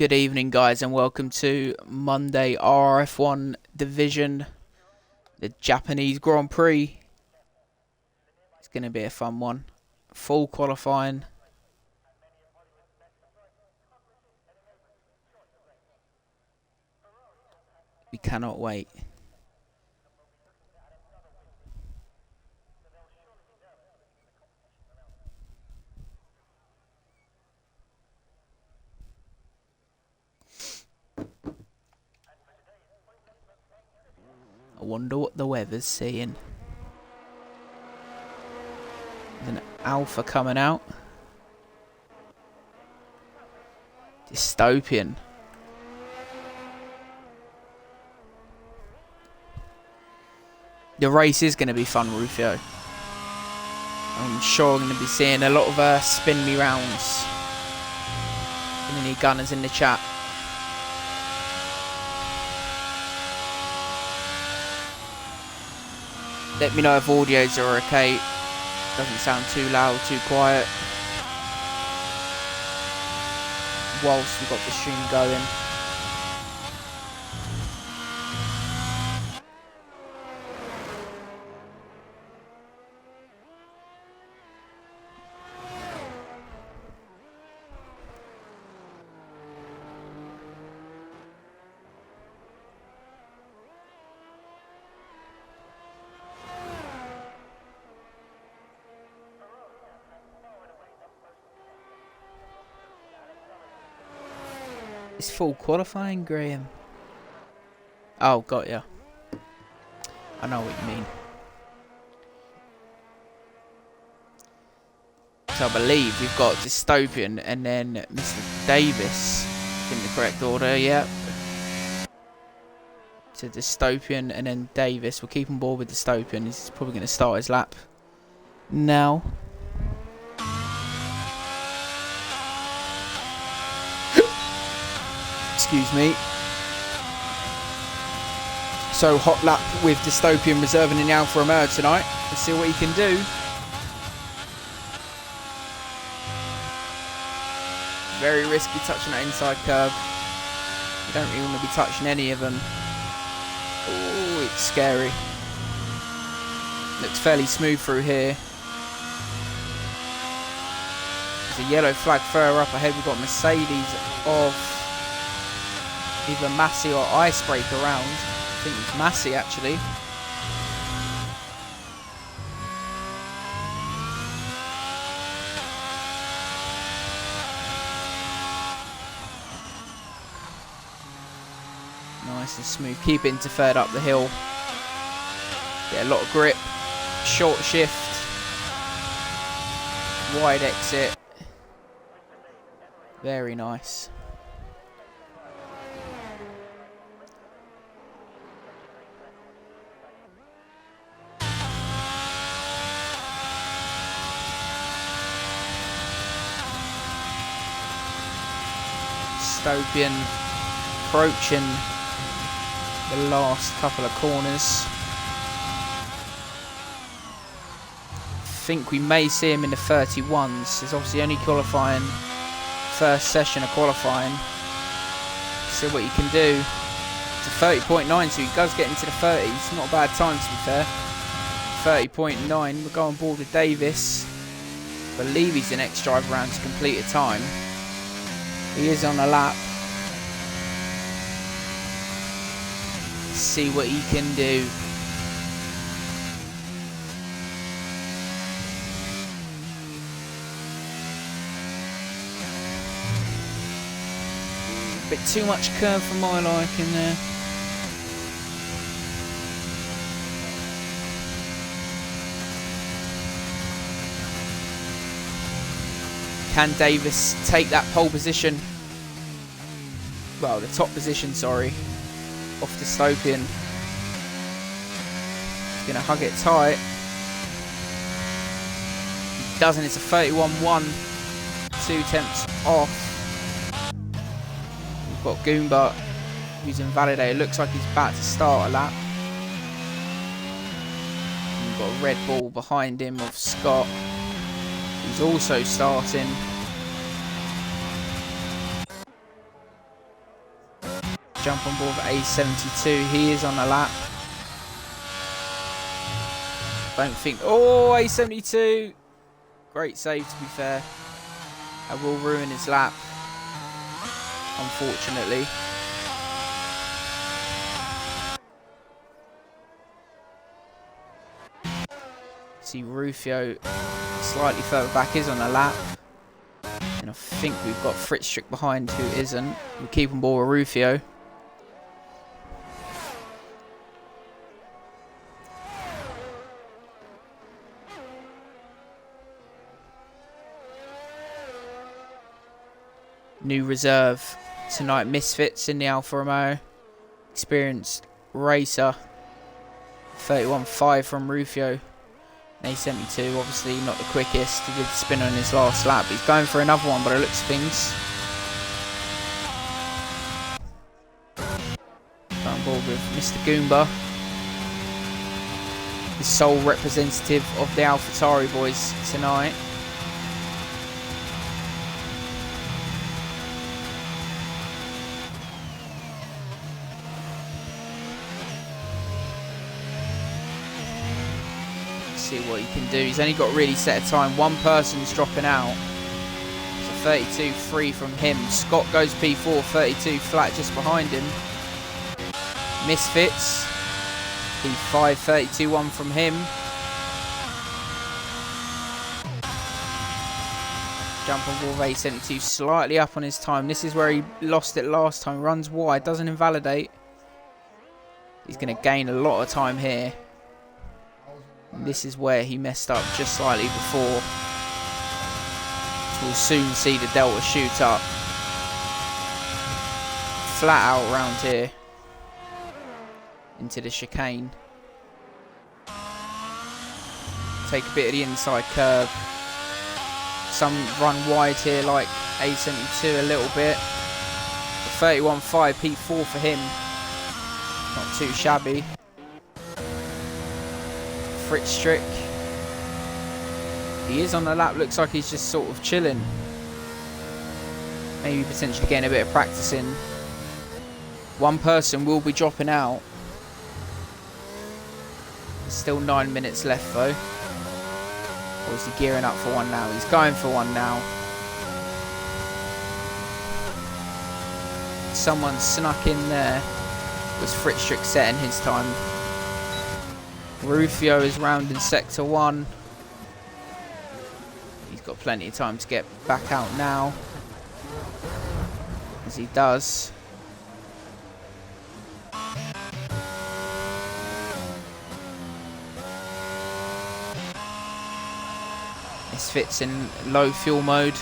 Good evening, guys, and welcome to Monday RRF1 Division, the Japanese Grand Prix. It's going to be a fun one. Full qualifying. We cannot wait. I wonder what the weather's saying. There's an Alpha coming out. Dystopian. The race is going to be fun, Rufio. I'm sure I'm going to be seeing a lot of spin me rounds. Any gunners in the chat? Let me know if audios are okay. Doesn't sound too loud, too quiet. Whilst we've got the stream going. It's full qualifying, Graham. Oh, got ya. I know what you mean. So I believe we've got Dystopian and then Mr. Davis in the correct order, yep. So Dystopian and then Davis. We'll keep on board with Dystopian. He's probably going to start his lap now. Excuse me. So hot lap with Dystopian reserving in the Alpha Romeo tonight. Let's see what he can do. Very risky touching that inside curve. You don't really want to be touching any of them. Oh, it's scary. Looks fairly smooth through here. There's a yellow flag further up ahead. We've got Mercedes of either Massey or Icebreaker round. I think it's Massey actually. Nice and smooth. Keep it into third up the hill. Get a lot of grip. Short shift. Wide exit. Very nice. Dystopian approaching the last couple of corners. I think we may see him in the 31s. It's obviously only qualifying, first session of qualifying. See what he can do. It's a 30.9, so he does get into the 30s. Not a bad time, to be fair. 30.9. We'll go on board with Davis. I believe he's the next driver around to complete a time. He is on a lap. Let's see what he can do. A bit too much curve for my liking there. Can Davis take that pole position? Well, the top position, sorry. Off Dystopian. He's going to hug it tight. He doesn't. It's a 31-1. 2 tenths off. We've got Goomba, who's invalidated. Looks like he's about to start a lap. And we've got a Red Bull behind him of Scott. He's also starting. Jump on board with A72. He is on the lap. Don't think. Oh, A72. Great save, to be fair. I will ruin his lap, unfortunately. See Rufio slightly further back is on the lap. And I think we've got Fritzstrick behind who isn't. We'll keep on board with Rufio. New reserve tonight, Misfits in the Alfa Romeo. Experienced racer. 31.5 from Rufio. A72, obviously not the quickest. He did the spin on his last lap. He's going for another one by the looks of things. On board with Mr. Goomba. The sole representative of the AlphaTauri boys tonight. See what he can do. He's only got really set a time. One person's dropping out. So 32.3 from him. Scott goes P4, 32 flat just behind him. Misfits. P5, 32.1 from him. Jump on board A72, slightly up on his time. This is where he lost it last time. Runs wide, doesn't invalidate. He's going to gain a lot of time here. And this is where he messed up just slightly before. We'll soon see the Delta shoot up. Flat out round here. Into the chicane. Take a bit of the inside curve. Some run wide here like A72 a little bit. 31.5, P4 for him. Not too shabby. Fritzstrick. He is on the lap, looks like he's just sort of chilling. Maybe potentially getting a bit of practice in. One person will be dropping out. There's still 9 minutes left though. Or is he gearing up for one now? He's going for one now. Someone snuck in there. Was Fritzstrick setting his time. Rufio is rounding sector 1. He's got plenty of time to get back out now. As he does. This fits in low fuel mode.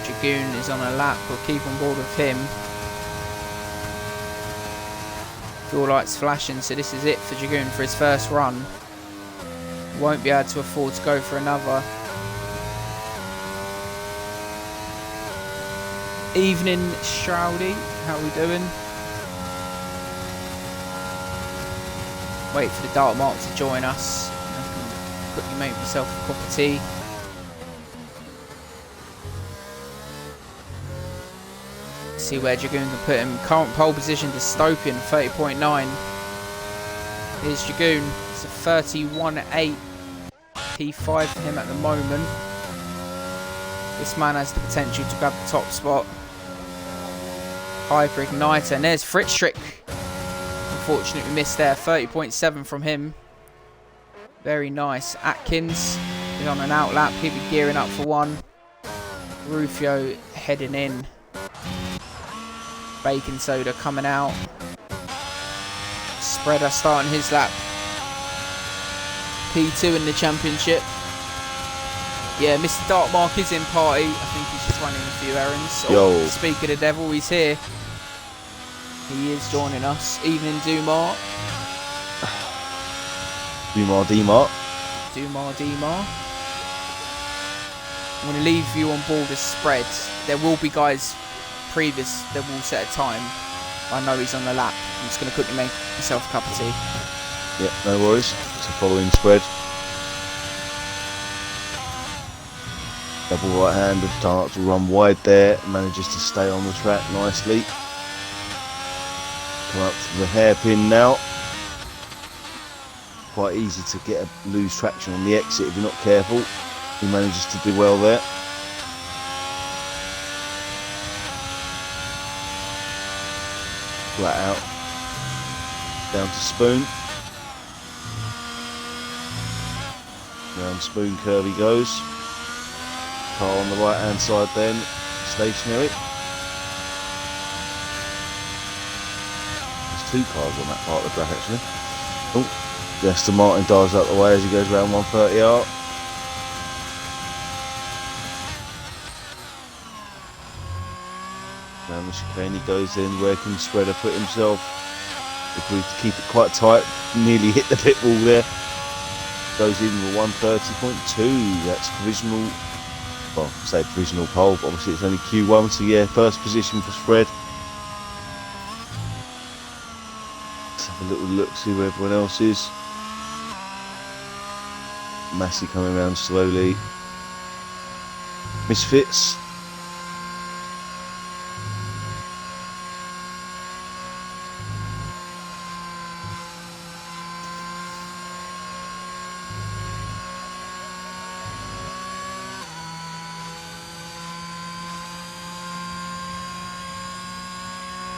Dragoon is on a lap, we'll keep on board with him. Fuel lights flashing, so this is it for Dragoon for his first run. Won't be able to afford to go for another. Evening, Shroudy, how are we doing? Wait for the Dark Mark to join us. Quickly make yourself a cup of tea. See where Dragoon can put him. Current pole position dystopian, 30.9. Here's Dragoon. It's a 31.8. P5 for him at the moment. This man has the potential to grab the top spot. Hyper Igniter. And there's Fritzstrick. Unfortunately missed there. 30.7 from him. Very nice. Atkins is on an outlap. He'll be gearing up for one. Rufio heading in. Baking Soda coming out. Spreader starting his lap. P2 in the championship. Yeah, Mr. Darkmark is in party. I think he's just running a few errands. Yo. Oh, speak of the devil, he's here. He is joining us. Evening, Dumar. Dumar. I'm going to leave you on board as spread. There will be guys previous that will set a time. I know he's on the lap. I'm just going to quickly make myself a cup of tea. Yep, no worries. It's a following spread. Double right hander starts to run wide there, manages to stay on the track nicely. Come up to the hairpin now. Quite easy to lose traction on the exit if you're not careful. He manages to do well there. Flat out. Down to Spoon. Round Spoon curve he goes. Car on the right hand side then, stationary. There's two cars on that part of the track actually. Oh, the Aston Martin dives out the way as he goes round 130R. Round the chicane he goes in, where can Spreader put himself? Agreed to keep it quite tight, nearly hit the pit wall there. Goes in with 130.2, that's provisional, well, I say provisional pole, but obviously it's only Q1, so yeah, first position for Spread. Let's have a little look, see where everyone else is. Massey coming around slowly. Misfits.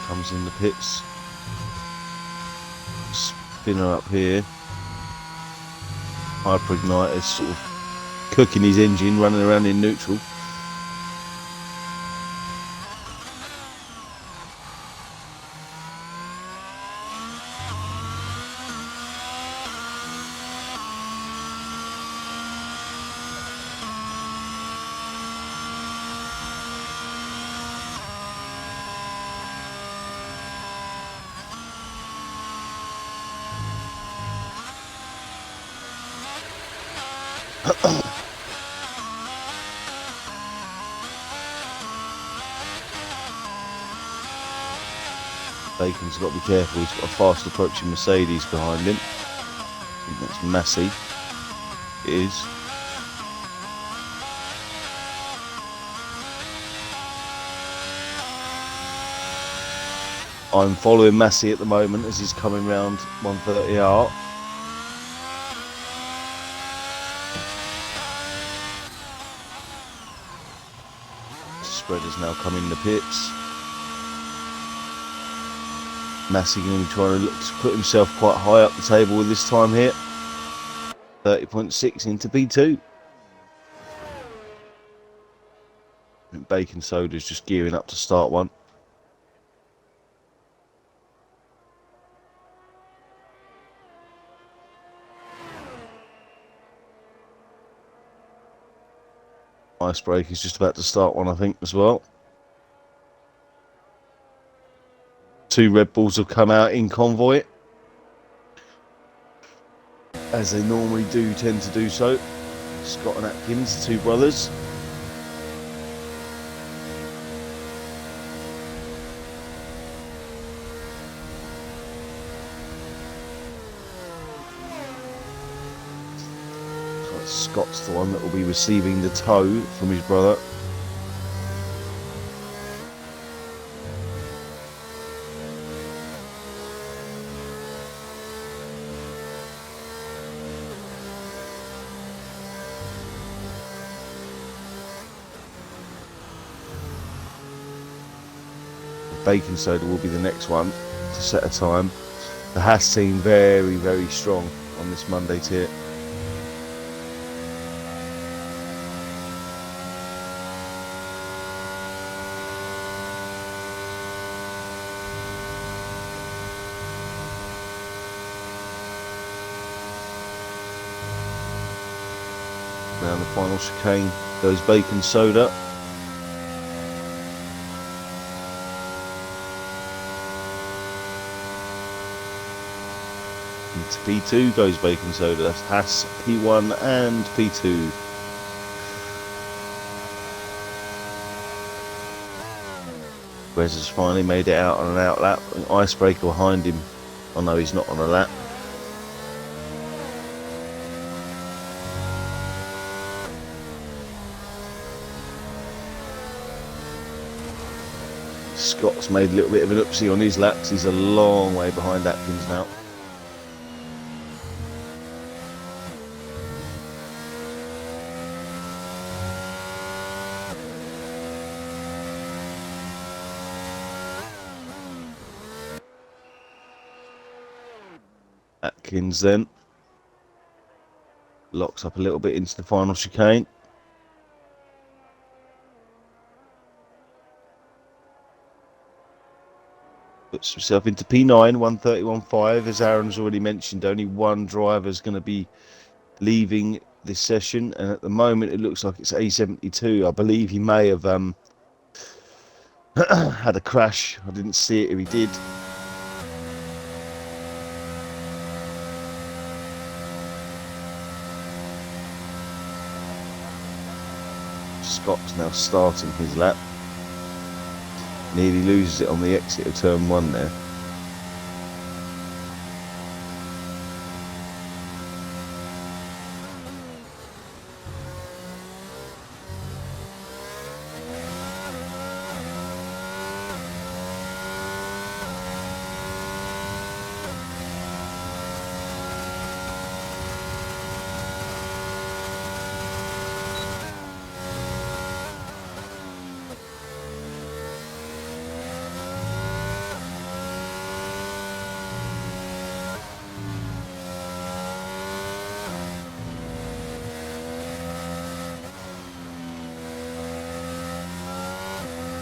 Comes in the pits. Spinner up here. Hyper igniter sort of cooking his engine, running around in neutral. Bacon's got to be careful, he's got a fast approaching Mercedes behind him. I think that's Massey. It is. I'm following Massey at the moment as he's coming round 130R. Spreader's now come in the pits. Massey going to be trying to look to put himself quite high up the table with this time here. 30.6 into P2. And Bacon Soda's just gearing up to start one. Icebreaker's just about to start one, I think, as well. Two Red Bulls have come out in convoy, as they normally do tend to do so. Scott and Atkins, two brothers. So Scott's the one that will be receiving the tow from his brother. Bacon Soda will be the next one to set a time. The Haas seem very, very strong on this Monday tier. Now the final chicane goes Bacon Soda. Into P2 goes Bacon Soda. That's Haas P1 and P2. Wes has finally made it out on an out lap. An icebreaker behind him. Oh no, he's not on a lap. Scott's made a little bit of an oopsie on his laps. He's a long way behind Atkins now. Atkins then locks up a little bit into the final chicane. Puts himself into P9, 1:31.5. As Aaron's already mentioned, only one driver is going to be leaving this session, and at the moment it looks like it's A72. I believe he may have had a crash. I didn't see it if he did. Scott's now starting his lap. Nearly loses it on the exit of turn 1 there.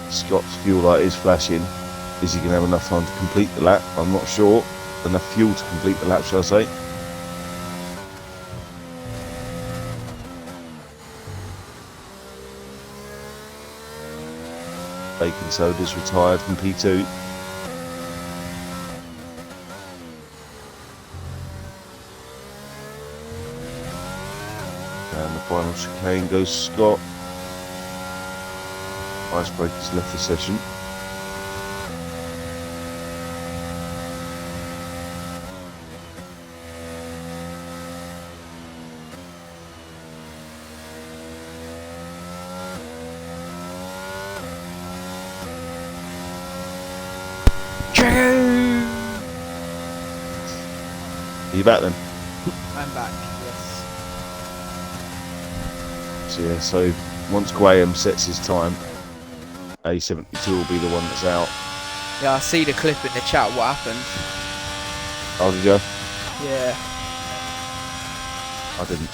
Scott's fuel light is flashing. Is he going to have enough time to complete the lap? I'm not sure. Enough fuel to complete the lap, shall I say. Bacon Soda's retired from P2. And the final chicane goes Scott. Icebreaker's left the session. Are you back then? I'm back, yes. So yeah, so once Graham sets his time, A72 will be the one that's out. Yeah, I see the clip in the chat. What happened? Oh, did you? Yeah. I didn't.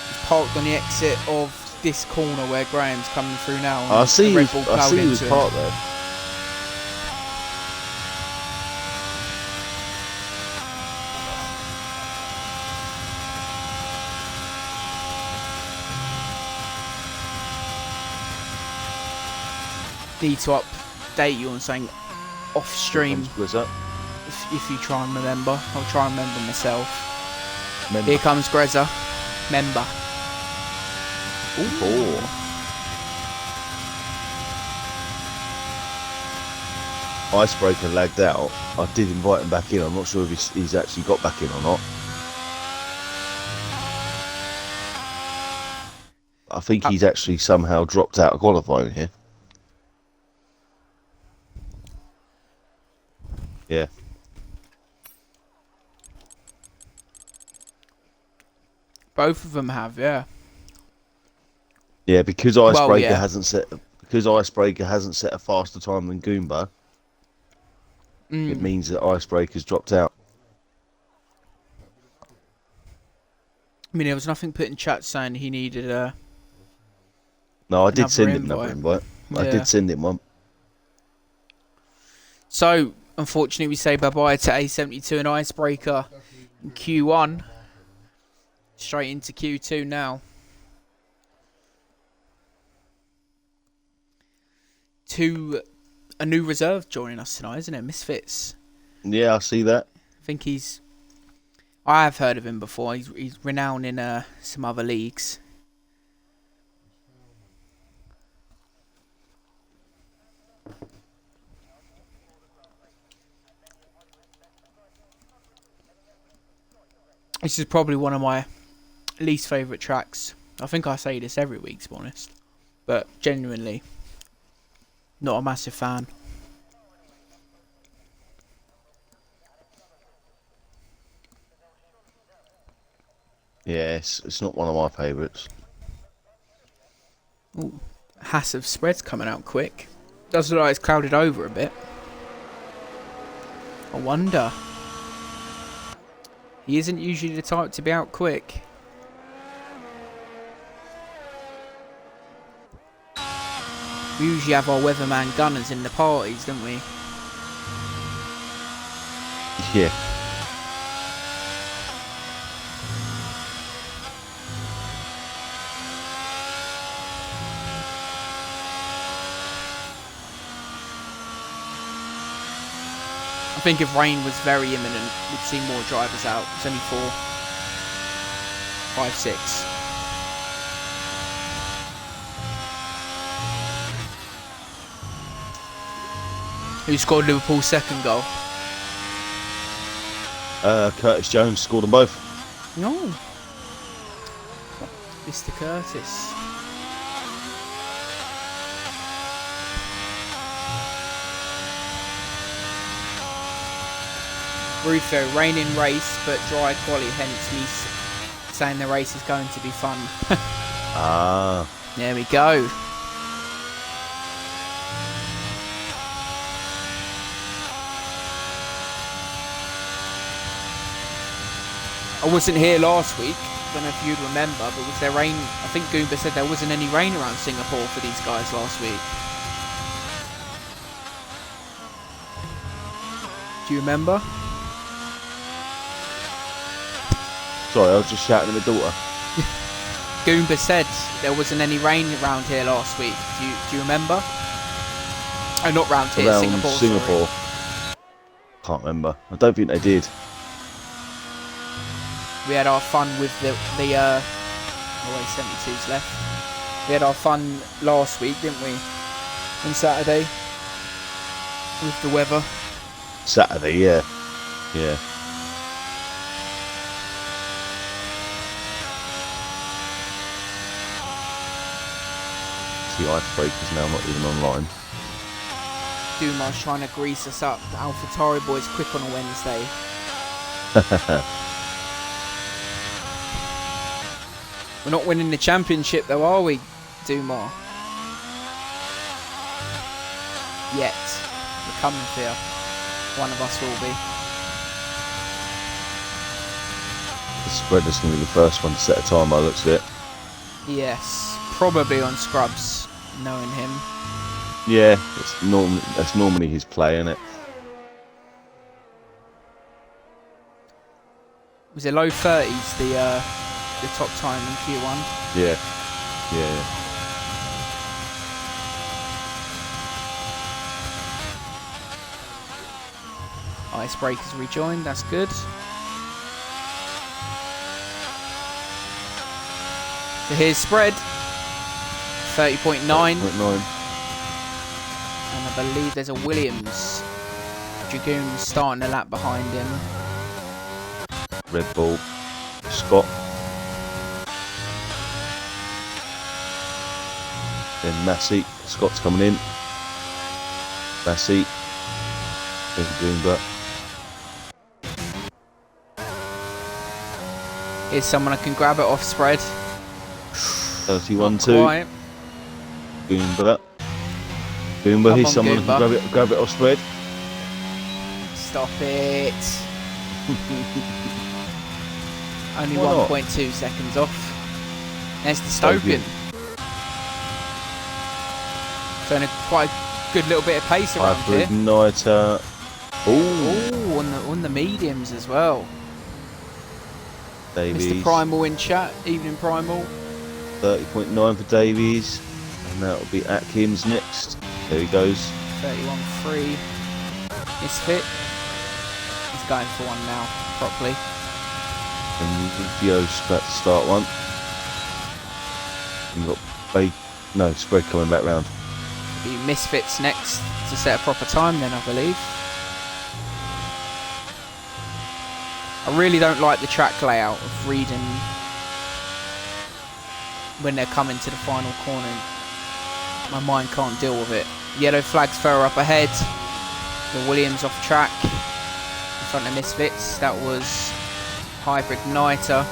He's parked on the exit of this corner where Graham's coming through now. I see he was into parked there. Need to update you on something off stream if you try and remember. I'll try and remember myself. Here comes Grezza. Member. Ooh. Icebreaker lagged out. I did invite him back in. I'm not sure if he's actually got back in or not. I think he's actually somehow dropped out of qualifying here. Yeah. Both of them have, yeah. Yeah, because Icebreaker yeah. hasn't set a faster time than Goomba. It means that Icebreaker's dropped out. I mean, there was nothing put in chat saying he needed a. No, I did send him another invite. Yeah. I did send him one. So, unfortunately, we say bye-bye to A72 and Icebreaker in Q1. Straight into Q2 now. A new reserve joining us tonight, isn't it? Misfits. Yeah, I see that. I think I have heard of him before. He's renowned in some other leagues. This is probably one of my least favourite tracks. I think I say this every week, to be honest. But genuinely, not a massive fan. Yes, it's not one of my favourites. Ooh, Hass of spreads coming out quick. Does look like it's clouded over a bit. I wonder. He isn't usually the type to be out quick. We usually have our weatherman gunners in the parties, don't we? Yeah. I think if rain was very imminent, we'd see more drivers out. It's only 4, 5, 6. Who scored Liverpool's second goal? Curtis Jones scored them both. No. Mr. Curtis. Rufo, raining race but dry quali, hence me saying the race is going to be fun. Ah. There we go. I wasn't here last week, don't know if you'd remember, but was there rain? I think Goomba said there wasn't any rain around Singapore for these guys last week. Do you remember? Sorry, I was just shouting at my daughter. Goomba said there wasn't any rain around here last week. Do you remember? Oh, not round here, Around Singapore. Singapore. Can't remember. I don't think they did. We had our fun with the 72's left. We had our fun last week, didn't we? On Saturday. With the weather. Saturday, yeah. Yeah. The icebreaker's now not even online. Duma's trying to grease us up. The AlphaTauri boys quick on a Wednesday. We're not winning the championship though, are we, Duma? Yet. We're coming for you. One of us will be. The spreader's going to be the first one to set a time by the looks of it. Yes. Probably on Scrubs, knowing him. Yeah, that's normally his play, isn't it? Was it low 30s, the top time in Q1? Yeah. Yeah. Icebreakers rejoined, that's good. So here's spread. 30.9. 30.9. And I believe there's a Williams. Dragoon starting a lap behind him. Red Bull. Scott. Then Massey. Scott's coming in. Massey. Then Goomba. Here's someone I can grab it off spread. 31-2. Goomba. Goomba, here's someone who can grab it off spread. Stop it. Only 1.2 seconds off. There's the Stoken. So in quite a good little bit of pace around here. Igniter. Ooh, on the mediums as well. Davies. Mr. Primal in chat, evening Primal. 30.9 for Davies. And that'll be Atkins next. There he goes. 31.3. Misfit. He's going for one now, properly. And Dio's about to start one. And you've got Spread coming back round. Be Misfits next to set a proper time then, I believe. I really don't like the track layout of reading when they're coming to the final corner. My mind can't deal with it. Yellow flags further up ahead. The Williams off track in front of Misfits. That was Hyper Igniter.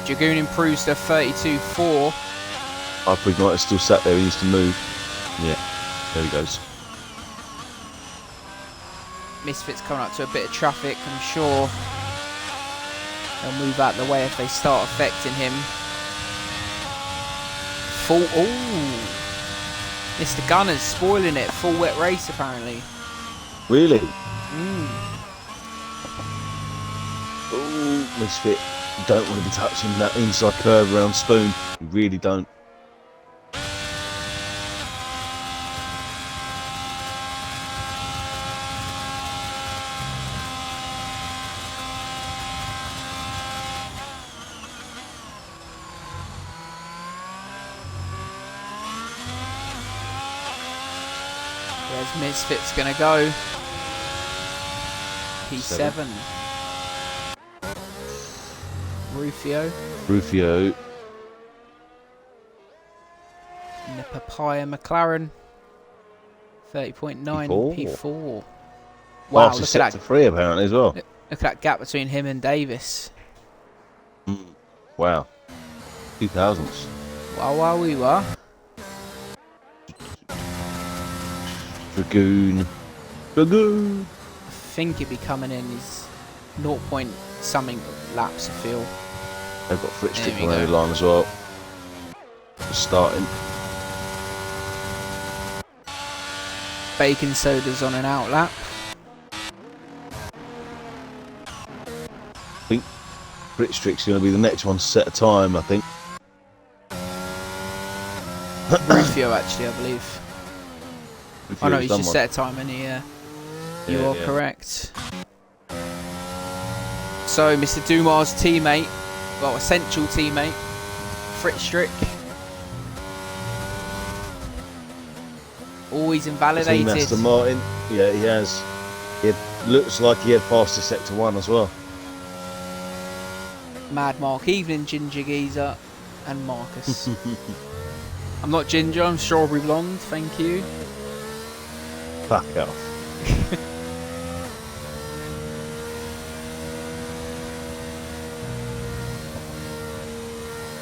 Dragoon improves to 32.4. Hyper Igniter still sat there, he needs to move. Yeah, there he goes. Misfits coming up to a bit of traffic, I'm sure they'll move out the way if they start affecting him. Ooh, Mr. Gunner's spoiling it. Full wet race apparently. Really? Mm. Oh, Misfit. You don't want to be touching that inside curve around Spoon. You really don't. Where's Misfits gonna go? P7. Rufio. And the Papaya McLaren. 30.9 P4. Wow, Fastest look at sector that. 3 apparently as well. Look at that gap between him and Davis. Wow. 2000s. Wow, we were. Dragoon. I think he'd be coming in his 0 point something laps, I feel. They've got Fritz There Trick we on the go. line as well. Just starting. Bacon Soda's on an out lap. I think Fritz Trick's going to be the next one to set a time, I think. Rufio, actually, I believe. Oh no, he's just set a time, and you are correct. So, Mr. Dumas' teammate, well, essential teammate, Fritz Strick, always invalidated. Aston Martin, yeah, he has. It looks like he had fastest sector 1 as well. Mad Mark, Evening Ginger Geezer, and Marcus. I'm not ginger, I'm strawberry blonde, thank you. Fuck off.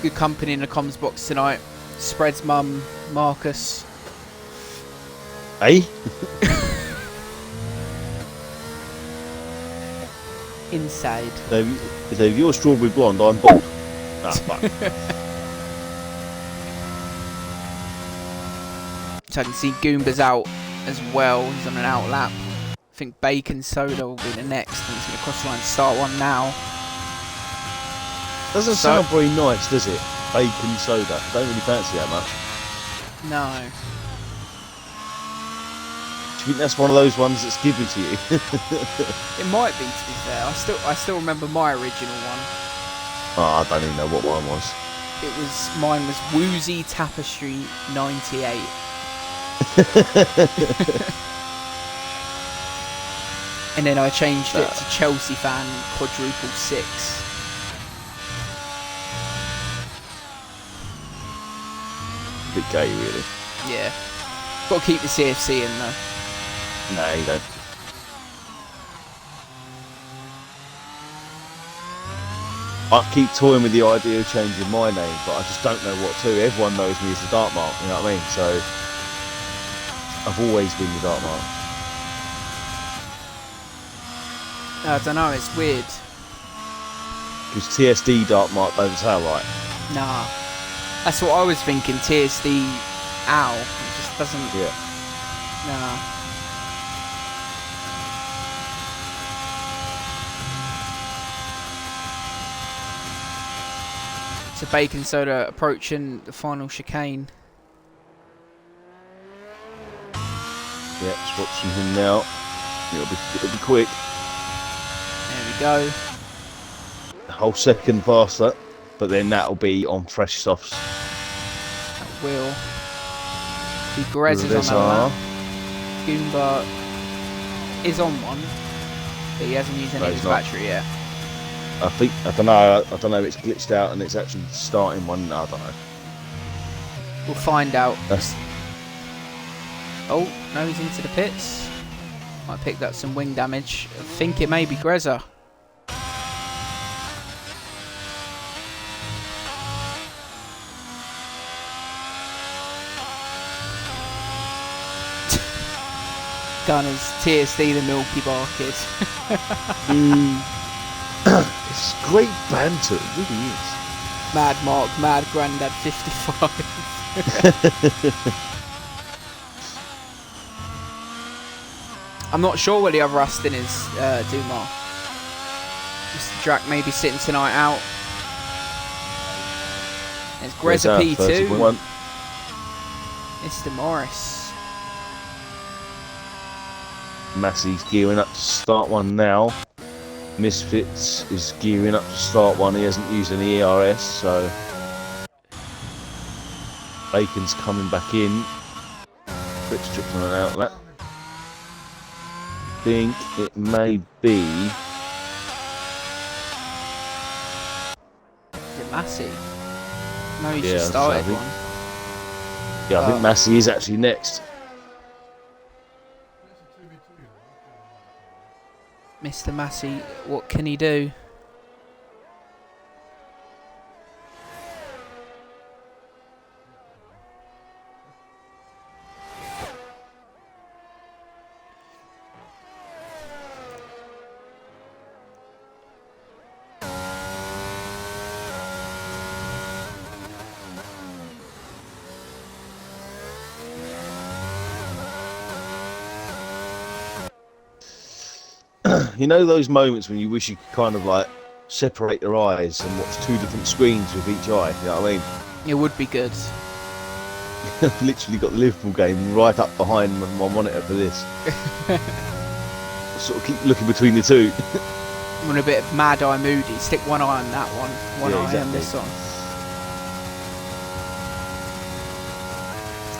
Good company in the comms box tonight. Spread's mum, Marcus. Hey? Inside. So if you're strawberry blonde, I'm bald. Ah, fuck. So I can see Goomba's out as well. He's on an out lap. I think Bacon Soda will be the next. And he's going to cross the line and start one now. Doesn't sound very nice, does it? Bacon soda. Don't really fancy that much. No. Do you think that's one of those ones that's given to you? It might be, to be fair. I still remember my original one. Oh, I don't even know what mine was. Mine was Woozy Tapestry 98. And then I changed it to Chelsea Fan Quadruple 6. Bit gay, really. Yeah. Got to keep the CFC in though. No, you don't. I keep toying with the idea of changing my name, but I just don't know what to. Everyone knows me as the Dark Mark, you know what I mean? So, I've always been the Dark Mark. I don't know, it's weird. Because TSD Dark Mark don't sound right. Nah. That's what I was thinking, TSD Ow. It just doesn't... Yeah. Nah. So Bacon Soda approaching the final chicane. Yeah, just watching him now. It'll be quick. There we go. A whole second faster, but then that'll be on fresh softs. That will. The Grez is on that one. Goomba is on one. But he hasn't used any No, of he's his not. battery yet. I don't know if it's glitched out and it's actually starting one. I don't know. We'll find out. That's Oh, no, he's into the pits. Might pick up some wing damage. I think it may be Grezza. Gunner's TSD, the Milky Bar kid. it's great banter, it really is. Mad Mark, Mad Grandad 55. I'm not sure where the other Aston is, Dumar. Mr. Drac may be sitting tonight out. There's Grezza P2. 30.1. Mr. Morris. Massey's gearing up to start one now. Misfits is gearing up to start one. He hasn't used any ERS, so Bacon's coming back in. Quick strip on an outlet. I think it may be. Is it Massey? No, he's Yeah, just started so I one. Yeah, I think Massey is actually next. Mr. Massey, what can he do? You know those moments when you wish you could kind of like separate your eyes and watch two different screens with each eye, you know what I mean? It would be good. I've literally got the Liverpool game right up behind my monitor for this. I sort of keep looking between the two. I'm on a bit of Mad Eye Moody. Stick one eye on that one, eye on this one.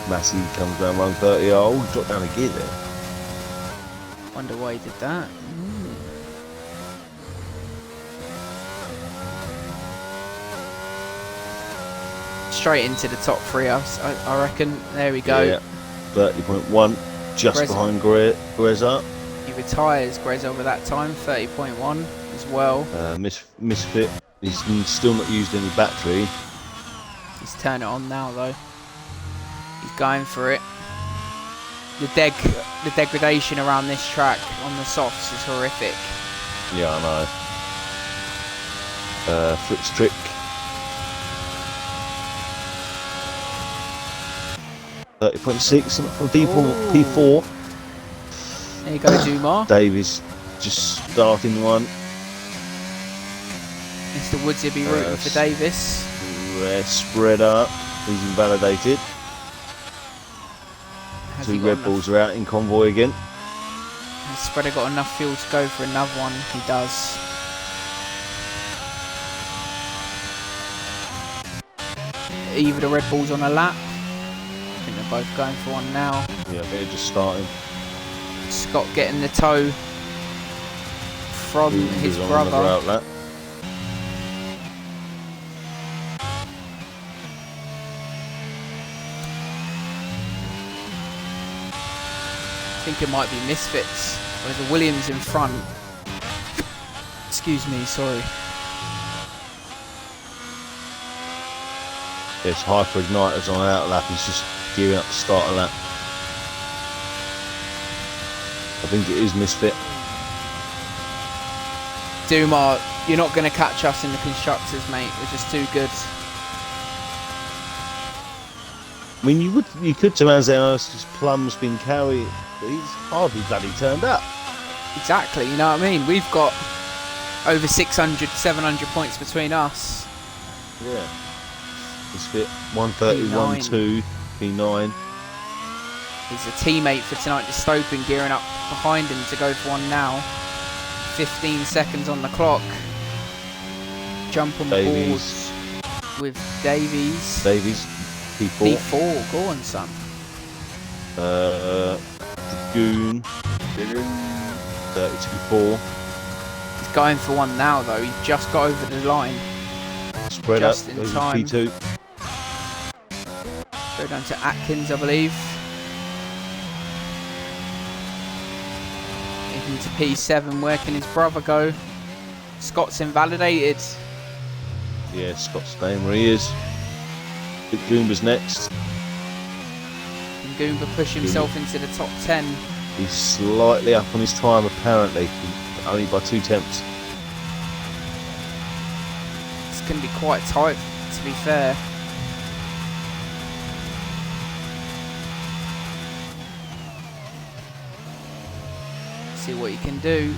Massey comes down 130. Oh, dropped down a gear there. Wonder why he did that. Straight into the top three, I reckon. There we go. Yeah, 30.1, just Grezza. behind Grezza. He retires Grezza over that time, 30.1 as well. Misfit, he's still not used any battery. He's turning it on now though. He's going for it. The degradation around this track on the softs is horrific. Yeah, I know. Fritz Trick. .6 from P4. There you go, Dumar. Davies just starting one. Mr. Woods, you'll be rooting for Davis. Red spreader. He's invalidated. Has Two Red Bulls are out in convoy again. Has Spreader got enough fuel to go for another one? He does. Either the Red Bulls on a lap. I think they're both going for one now. Yeah, they're just starting. Scott getting the tow from his on brother. another outlet. I think it might be Misfits. There's a Williams in front. Excuse me, sorry. There's Hyper Igniters on out lap. He's just gearing up to start a lap. I think it is Misfit. Dumar, you're not going to catch us in the constructors, mate. We're just too good. I mean, you could turn around and say, oh, it's just Plum's been carried, but he's hardly bloody turned up. Exactly, you know what I mean? We've got over 600, 700 points between us. Yeah. Misfit 131, 2, P9. He's a teammate for tonight, just Stopin gearing up behind him to go for one now. 15 seconds on the clock. Jump on Davies. board with Davies. Davies, P4. P4, go on, son. Goon, 32.4. going for one now, though. He's just got over the line. Spread Just up. in Goes time. P2. Go down to Atkins, I believe. Into P7. Where can his brother go? Scott's invalidated. Yeah, Scott's staying where he is. Big Goomba's next. Can Goomba push himself into the top 10? He's slightly up on his time, apparently. Only by 2 tenths. It's going to be quite tight, to be fair. See what he can do.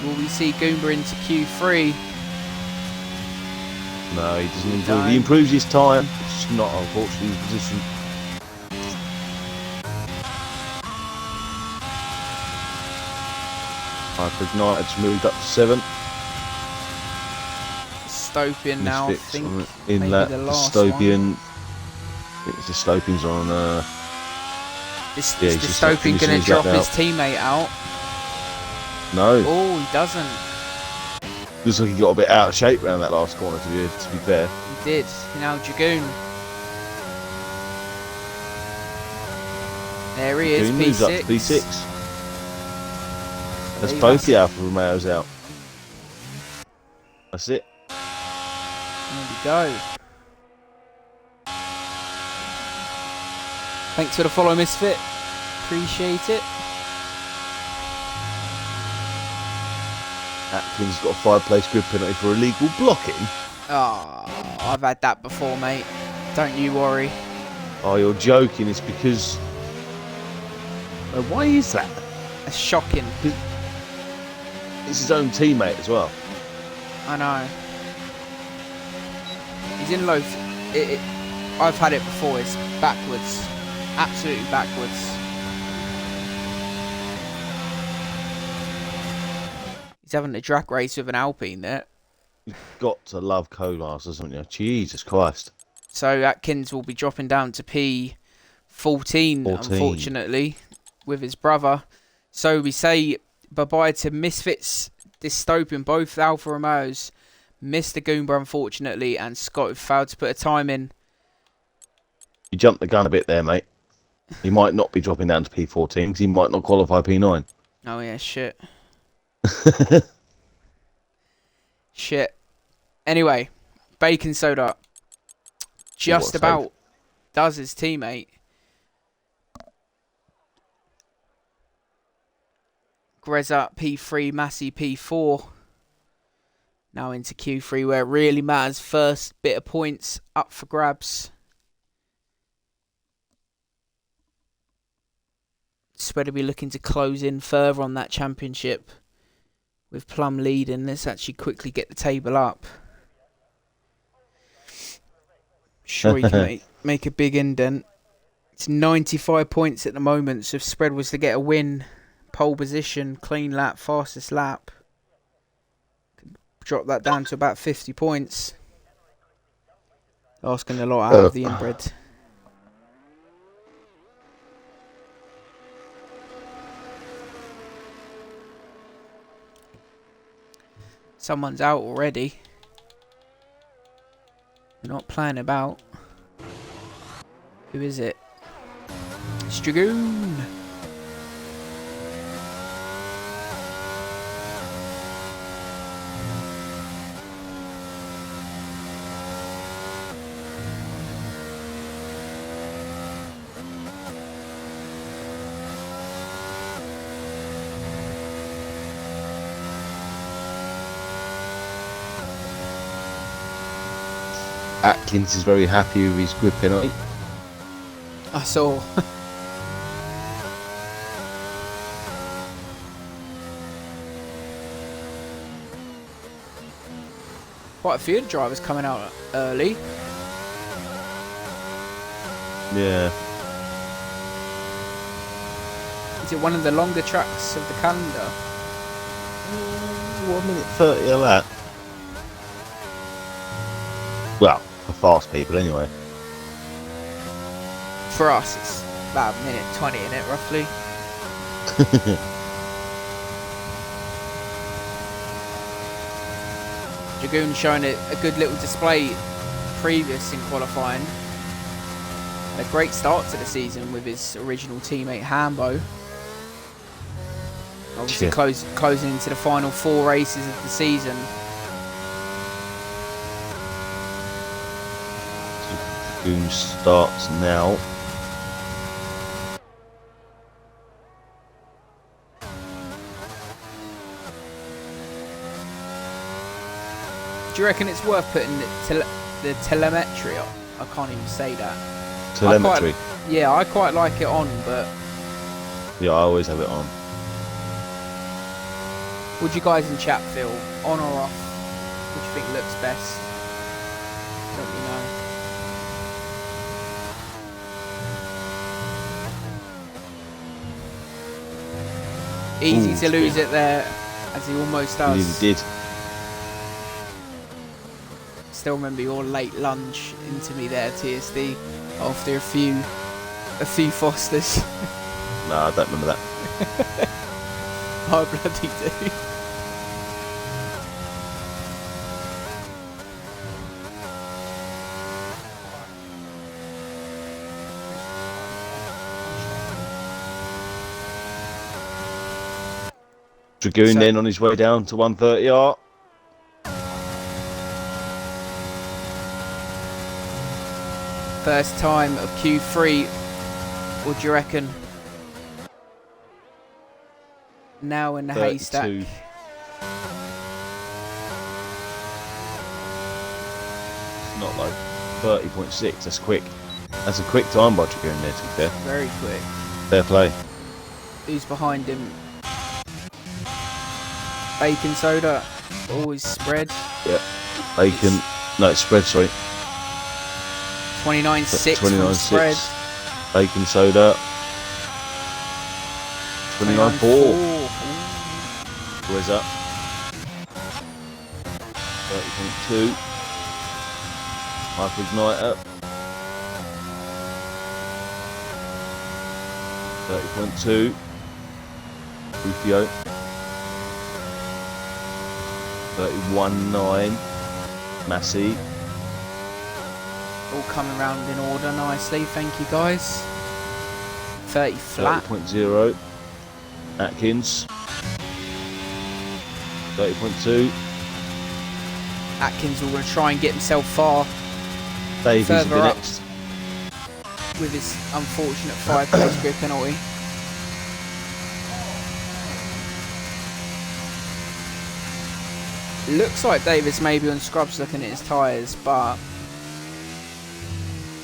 Will we see Goomba into Q3? No, he doesn't improve. He improves his time. It's not, unfortunately, his position. Hyper Ignited's moved up to 7. Dystopian now, I think. In maybe that the last Dystopian. one. I think it's Dystopian's on. Is yeah, he's just Dystopian finishing going his to drop lap his out. teammate out? No. Oh, he doesn't. Looks like he got a bit out of shape around that last corner, to be fair. He did. Now Dragoon. There he is, Dragoon moves up to P6. P6. That's both the Alfa Romeos out. That's it. There we go. Thanks for the follow, Misfit. Appreciate it. Atkins got a 5-place grid penalty for illegal blocking. Oh, I've had that before, mate. Don't you worry. Oh, you're joking. It's because... why is that? That's shocking. It's his own teammate as well. I know. He's in low... I've had it before. It's backwards. Absolutely backwards. He's having a drag race with an Alpine there. You've got to love co-masters, haven't you? Jesus Christ. So Atkins will be dropping down to P14, unfortunately, with his brother. So we say bye-bye to Misfits, Dystopian, both Alfa Romeos. Mr. Goomba, unfortunately, and Scott, who failed to put a time in. You jumped the gun a bit there, mate. He might not be dropping down to P14 because he might not qualify P9. Oh, yeah, shit. Shit. Anyway, Bacon Soda just about does his teammate. Greza P3, Massey P4. Now into Q3 where it really matters. First bit of points up for grabs. Spread will be looking to close in further on that championship. With Plum leading, let's actually quickly get the table up. Sure, he can make a big indent. It's 95 points at the moment, so if Spread was to get a win, pole position, clean lap, fastest lap, could drop that down to about 50 points. Asking a lot out of the inbred. Someone's out already. They're not playing about. Who is it? It's Dragoon. Atkins is very happy with his grid penalty. I saw. Quite a few drivers coming out early. Yeah. Is it one of the longer tracks of the calendar? 1 minute 30 of that. Well, for fast people anyway. For us, it's about a minute 20 in it, roughly. Dragoon showing a good little display previous in qualifying. A great start to the season with his original teammate Hambo. Obviously closing into the final 4 races of the season. Dragoon starts now. Do you reckon it's worth putting the telemetry on? I can't even say that. Telemetry? I quite like it on, but... Yeah, I always have it on. Would you guys in chat feel on or off? What do you think looks best? Let me know. Easy to lose it there, as he almost does. He really did. Still remember your late lunge into me there, TSD, after a few Fosters. No, I don't remember that. I bloody do. Dragoon then on his way down to 130R. First time of Q3, what do you reckon? Now in the 32. haystack. It's not low. 30.6, that's quick. That's a quick time by Dragoon there, to be fair. Very quick. Fair play. Who's behind him? Bacon soda, always spread. Yeah, bacon. No, it's spread, sorry. 29.6 from spread. Bacon soda. 29.4. Where's that? 30.2. Hyper Igniter. 30.2. Rufio. 31.9. Massey. All coming round in order nicely, thank you guys. 30 flat. 30.0. Atkins. 30.2. Atkins will try and get himself far Davies will be further up next. with his unfortunate 5 place grid penalty. Looks like Davis may be on scrubs looking at his tyres, but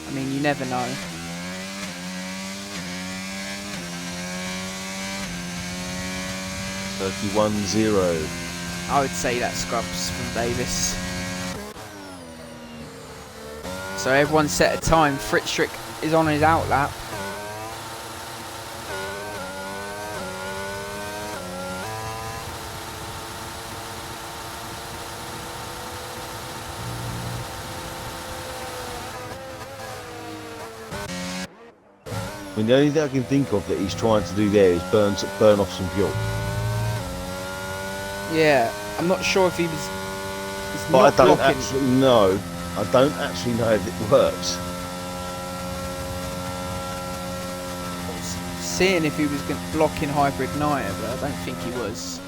I mean, you never know. $31.0. I would say that scrubs from Davis. So everyone's set a time. Fritzschrick is on his outlap. I mean, the only thing I can think of that he's trying to do there is burn off some fuel. Yeah, I'm not sure if he was. But I don't actually know. I don't actually know if it works. Seeing if he was blocking Hyper Igniter, but I don't think he was.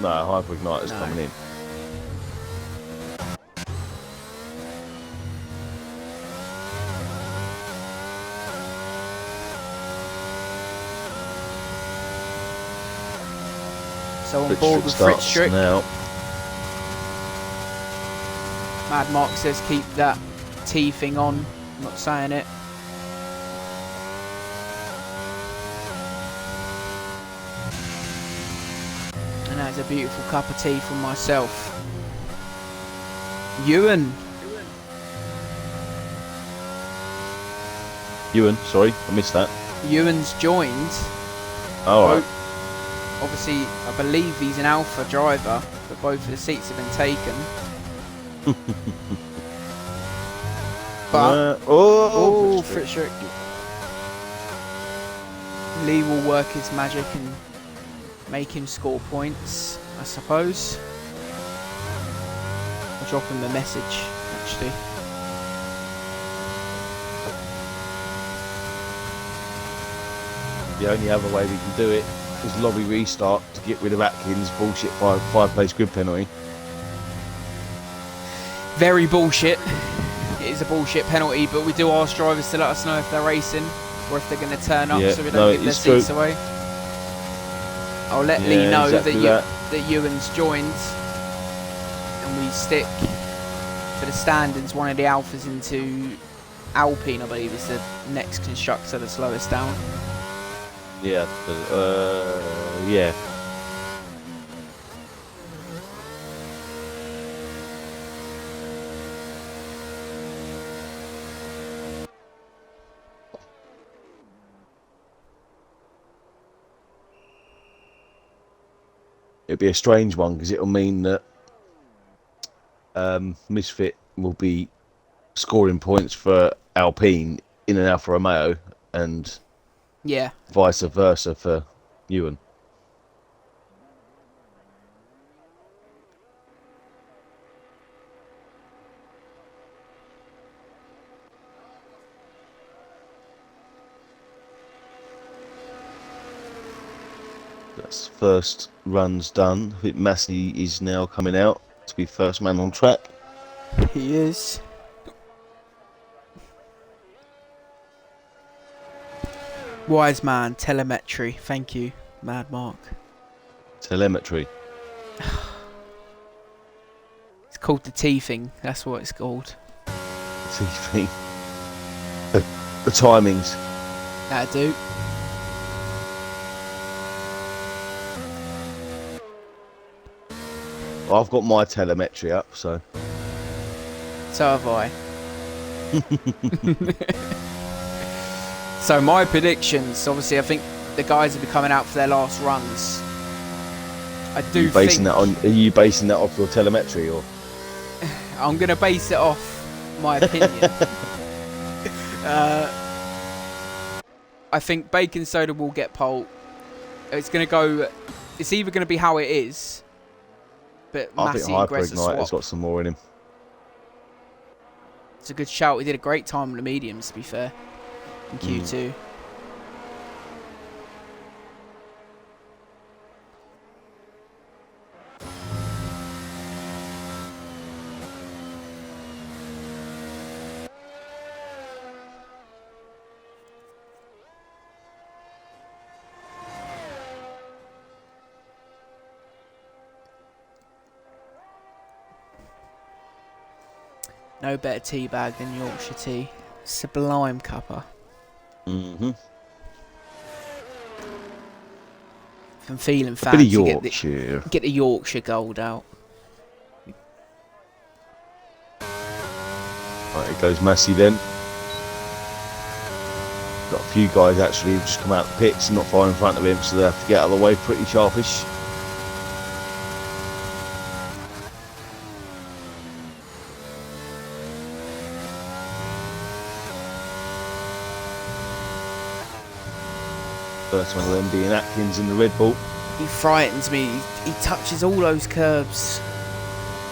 No, Hyper Igniter's coming in. So on board with Fritzschrick now. Mad Mark says keep that T thing on. I'm not saying it. And that's a beautiful cup of tea from myself. Ewan, sorry, I missed that. Ewan's joined. Alright. Obviously, I believe he's an Alpha driver, but both of the seats have been taken. But Fritzschrick. Lee will work his magic and make him score points, I suppose. drop him a message, actually. The only other way we can do it is lobby restart to get rid of Atkins' bullshit five-place grid penalty. Very bullshit. It is a bullshit penalty, but we do ask drivers to let us know if they're racing or if they're going to turn up, so we don't give their seats away. I'll let Lee know that Ewan's joined, and we stick for the standings one of the Alphas into Alpine, I believe is the next constructor that's lowest down. Yeah, yeah. It'll be a strange one because it'll mean that Misfit will be scoring points for Alpine in an Alfa Romeo and vice versa for Ewan. That's first runs done. I think Massey is now coming out to be first man on track. He is. Wise man, telemetry. Thank you, Mad Mark. Telemetry. It's called the teething. That's what it's called. Teething. The timings. That'll do. I've got my telemetry up, so. So have I. So my predictions, obviously, I think the guys will be coming out for their last runs. I do think... Are you basing that off your telemetry, or? I'm going to base it off my opinion. I think Bacon Soda will get pole. It's going to go... It's either going to be how it is, but Massey and Grezza swap. Has got some more in him. It's a good shout. He did a great time on the mediums, to be fair, in Q2. No better tea bag than Yorkshire tea. Sublime cuppa. Mm-hmm. If I'm feeling fancy, Yorkshire. Get the Yorkshire Gold out. Right, it goes Massey then. Got a few guys actually who've just come out of the pits and not far in front of him, so they have to get out of the way pretty sharpish. First one of them being Atkins in the Red Bull. He frightens me. He touches all those curbs.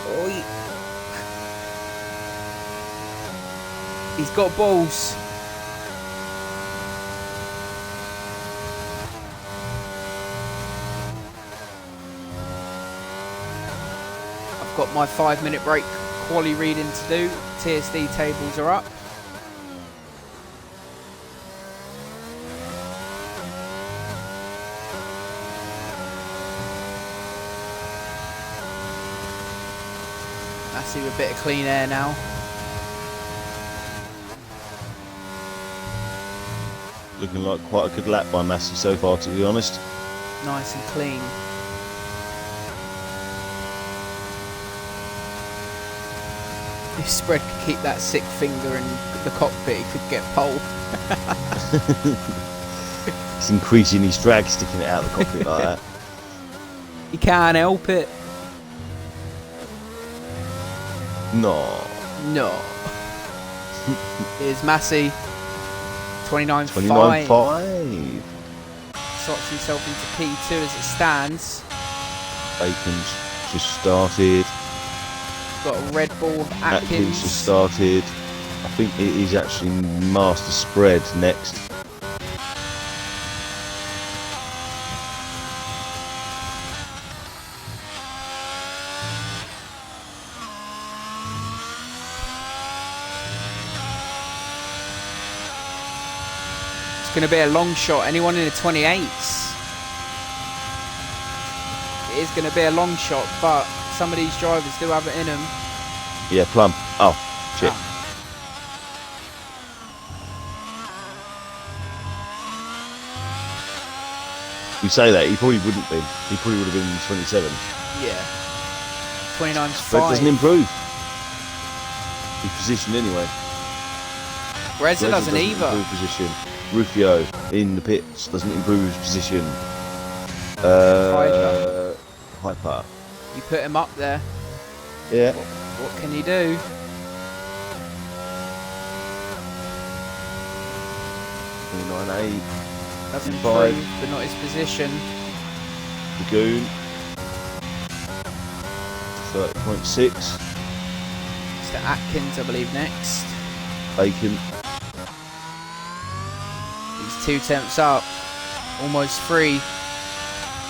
Oh, he's got balls. I've got my 5-minute break quali reading to do. TSD tables are up. A bit of clean air now. Looking like quite a good lap by Massey so far, to be honest. Nice and clean. If Spread could keep that sick finger in the cockpit, he could get pole. It's increasing his drag sticking it out of the cockpit like that. He can't help it. No. Here's Massey. 29.5. Slots himself into P2 as it stands. Bacon's just started. got a Red Bull, Atkins just Atkins. started. I think it is actually Master Spread next. It's going to be a long shot. Anyone in the 28s? It is going to be a long shot, but some of these drivers do have it in them. Yeah, Plum. Oh, shit. You say that, he probably wouldn't be. He probably would have been 27. Yeah. 29's But it fine. doesn't improve. His position anyway. Reza doesn't either. Improve position. Rufio in the pits doesn't improve his position. Hyper. You put him up there. Yeah. What can he do? Doesn't improve, but not his position. Lagoon. 30.6. Mr. Atkins, I believe, next. Bacon. He's 2 tenths up. Almost 3.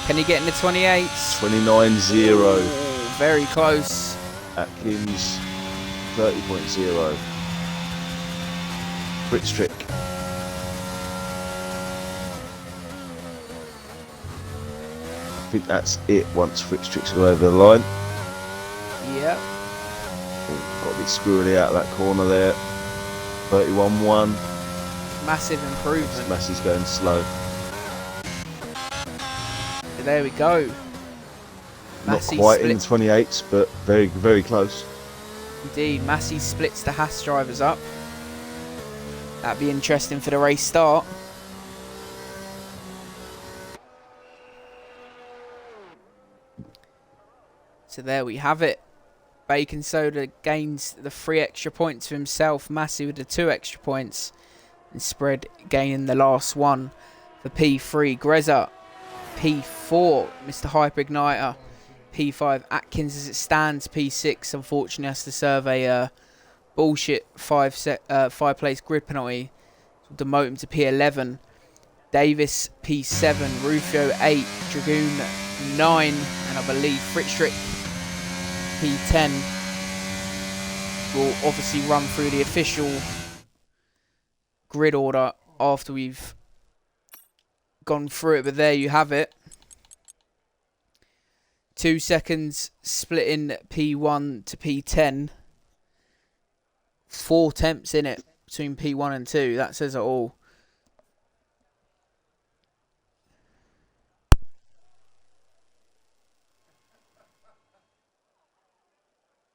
Can he get in the 28s? 29.0. Very close. Atkins. 30.0. Fritz trick. I think that's it once Fritz tricks go over the line. Yep. Got a bit squirrely out of that corner there. 31.1. Massive improvement. Massey's going slow. There we go. Not quite in the 28s, but very, very close. Indeed, Massey splits the Haas drivers up. That'd be interesting for the race start. So there we have it. Bacon Soda gains the 3 extra points for himself. Massey with the 2 extra points. And Spread gaining the last one for P3. Greza, P4, Mr. Hyper Igniter. P5, Atkins as it stands. P6, unfortunately, has to serve a bullshit 5-place grid penalty. To demote him to P11. Davis, P7. Rufio, 8. Dragoon, 9. And I believe Fritztrick, P10. Will obviously run through the official grid order after we've gone through it, but there you have it. 2 seconds splitting P1 to P10. 4 tenths in it between P1 and 2. That says it all.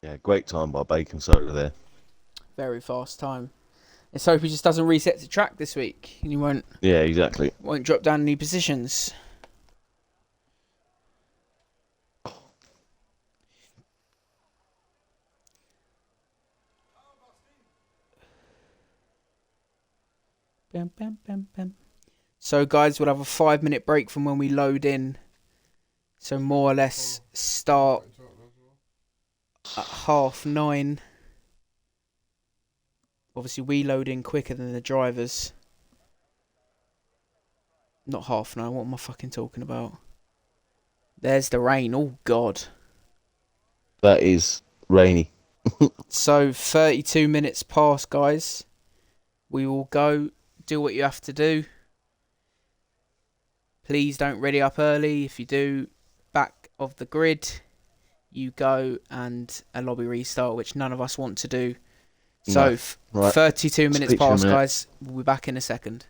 Yeah, great time by Bacon Soda there. Very fast time. Let's hope he just doesn't reset to track this week and he won't. Yeah, exactly. Won't drop down any positions. Bam, bam, bam, bam. So, guys, we'll have a 5-minute break from when we load in. So, more or less start at 9:30. Obviously, we load in quicker than the drivers. Not 9:30. What am I fucking talking about? There's the rain. Oh, God. That is rainy. So, 32 minutes past, guys. We will go. Do what you have to do. Please don't ready up early. If you do, back of the grid, you go and a lobby restart, which none of us want to do. So, no. Right. 32 minutes past, guys. We'll be back in a second.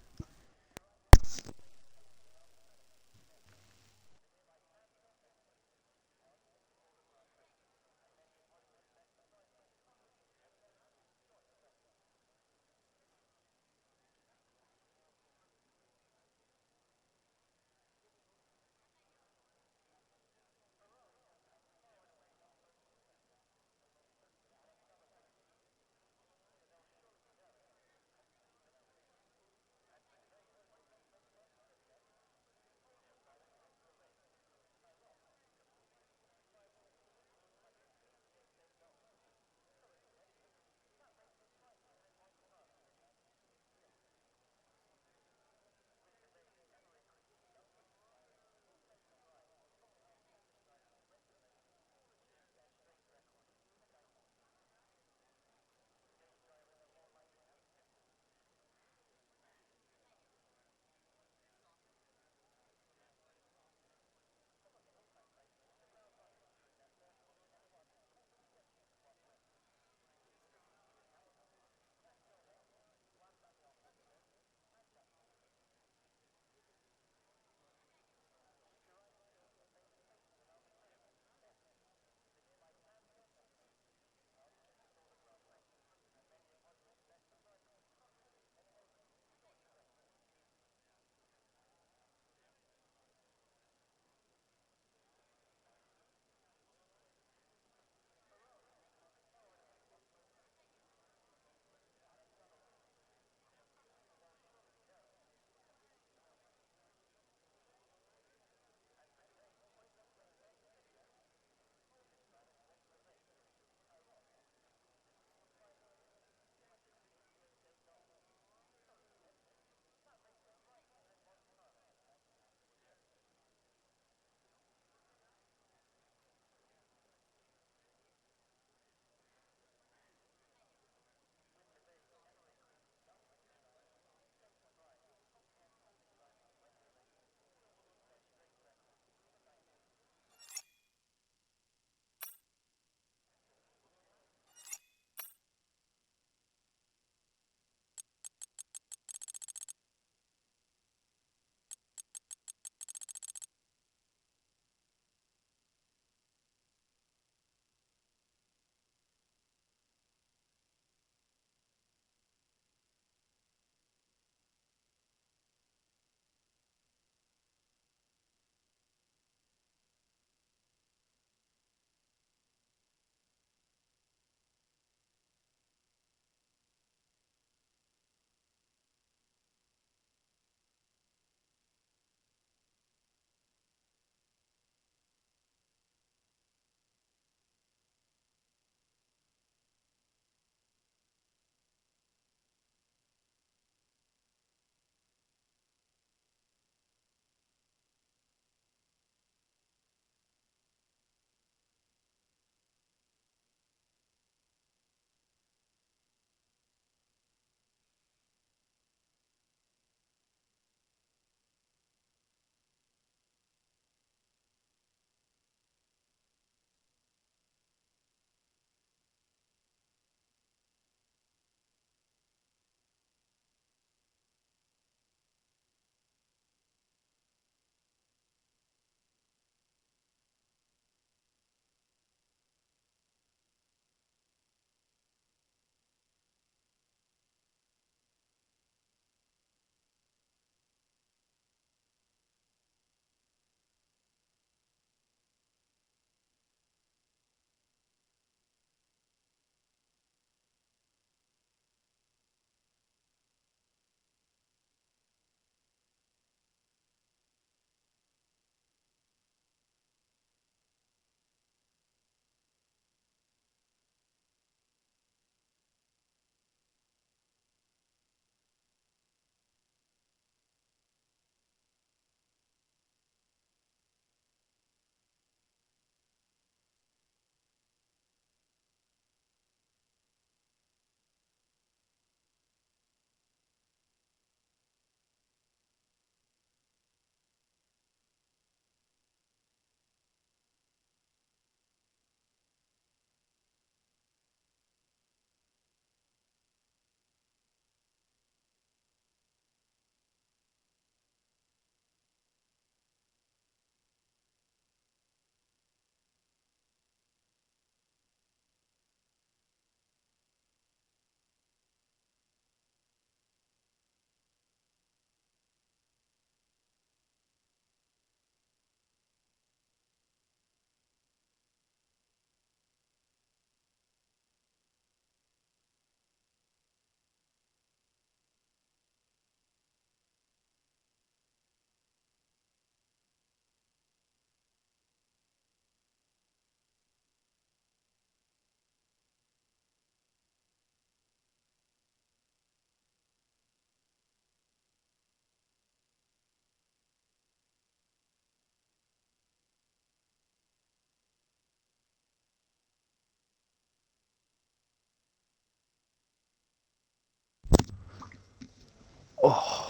Oh.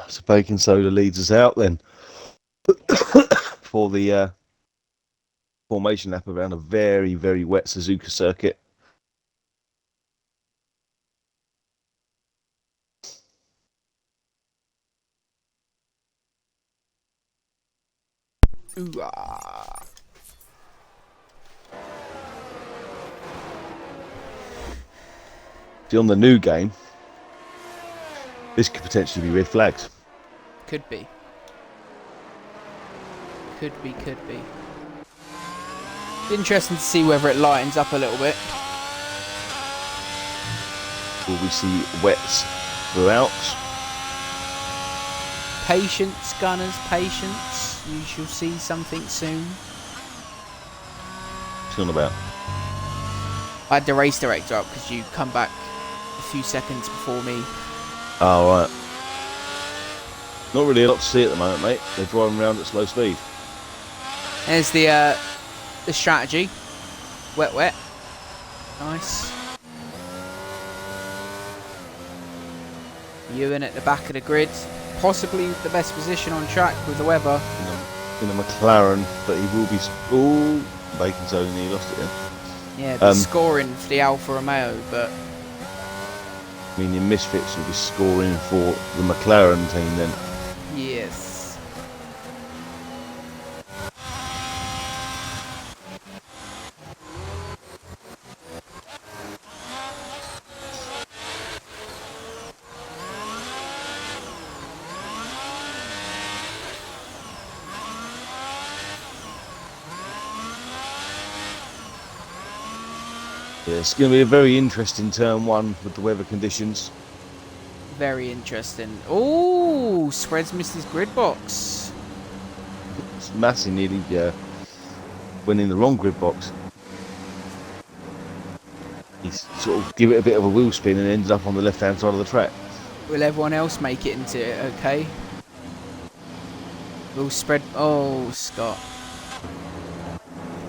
So baking soda leads us out then for the formation lap around a very, very wet Suzuka circuit. Ooh-ah. See, on the new game, this could potentially be red flags. Could be. Could be. Interesting to see whether it lightens up a little bit. Will we see wets throughout? Patience, gunners, patience. You shall see something soon. What's he on about? I had the race director up because you come back a few seconds before me. Oh, right. Not really a lot to see at the moment, mate. They're driving around at slow speed. There's the strategy. Wet. Nice. Ewan at the back of the grid. Possibly the best position on track with the weather. In a McLaren, but he will be... Ooh, bacon soda, and he lost it then. Yeah, they're scoring for the Alfa Romeo, but... Meaning Misfits will be scoring for the McLaren team then. Yes. Yeah, it's going to be a very interesting turn one with the weather conditions. Very interesting. Oh, Spreads missed his grid box. It's Massey nearly went in the wrong grid box. He's sort of give it a bit of a wheel spin and ended up on the left hand side of the track. Will everyone else make it into it okay? Will Spread... Oh, Scott.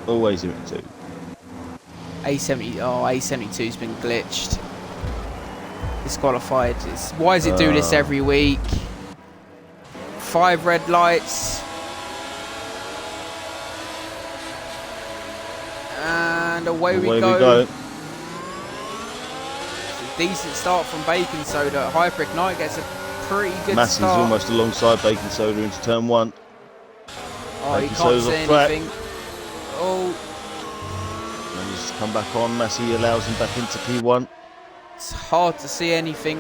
Always in it too. A72's been glitched. Disqualified. Why does it do this every week? 5 red lights. And away we go. Decent start from Bacon Soda. Hyper Ignite gets a pretty good Massey's start. almost alongside Bacon Soda into turn one. Oh, Bacon he can't Soda's see off track. anything. Oh, And he's come back on. Massey allows him back into P1. it's hard to see anything.